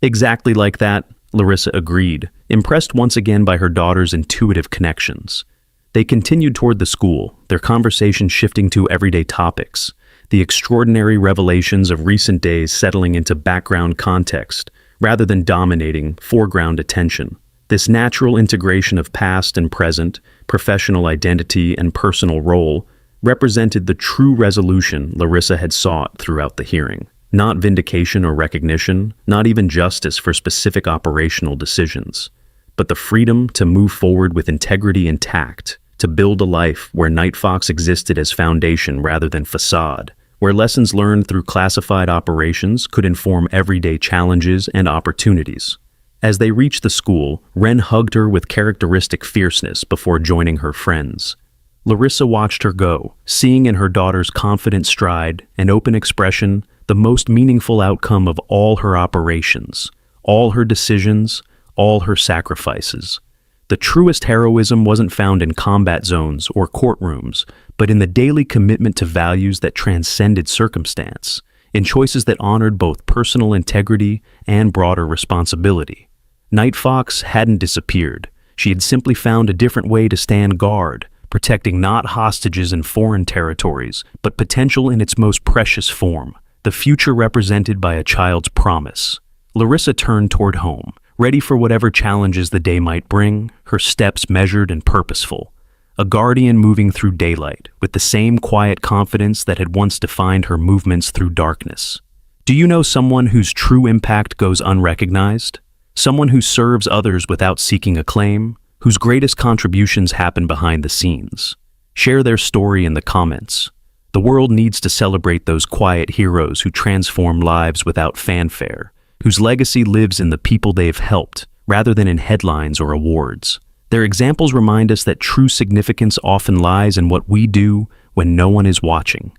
"Exactly like that," Larissa agreed, impressed once again by her daughter's intuitive connections. They continued toward the school, their conversation shifting to everyday topics, the extraordinary revelations of recent days settling into background context, rather than dominating foreground attention. This natural integration of past and present, professional identity and personal role, represented the true resolution Larissa had sought throughout the hearing. Not vindication or recognition, not even justice for specific operational decisions, but the freedom to move forward with integrity intact, to build a life where Night Fox existed as foundation rather than facade, where lessons learned through classified operations could inform everyday challenges and opportunities. As they reached the school, Wren hugged her with characteristic fierceness before joining her friends. Larissa watched her go, seeing in her daughter's confident stride and open expression the most meaningful outcome of all her operations, all her decisions, all her sacrifices. The truest heroism wasn't found in combat zones or courtrooms, but in the daily commitment to values that transcended circumstance, in choices that honored both personal integrity and broader responsibility. Night Fox hadn't disappeared. She had simply found a different way to stand guard, protecting not hostages in foreign territories, but potential in its most precious form, the future represented by a child's promise. Larissa turned toward home, ready for whatever challenges the day might bring, her steps measured and purposeful. A guardian moving through daylight, with the same quiet confidence that had once defined her movements through darkness. Do you know someone whose true impact goes unrecognized? Someone who serves others without seeking acclaim? Whose greatest contributions happen behind the scenes? Share their story in the comments. The world needs to celebrate those quiet heroes who transform lives without fanfare, whose legacy lives in the people they've helped, rather than in headlines or awards. Their examples remind us that true significance often lies in what we do when no one is watching.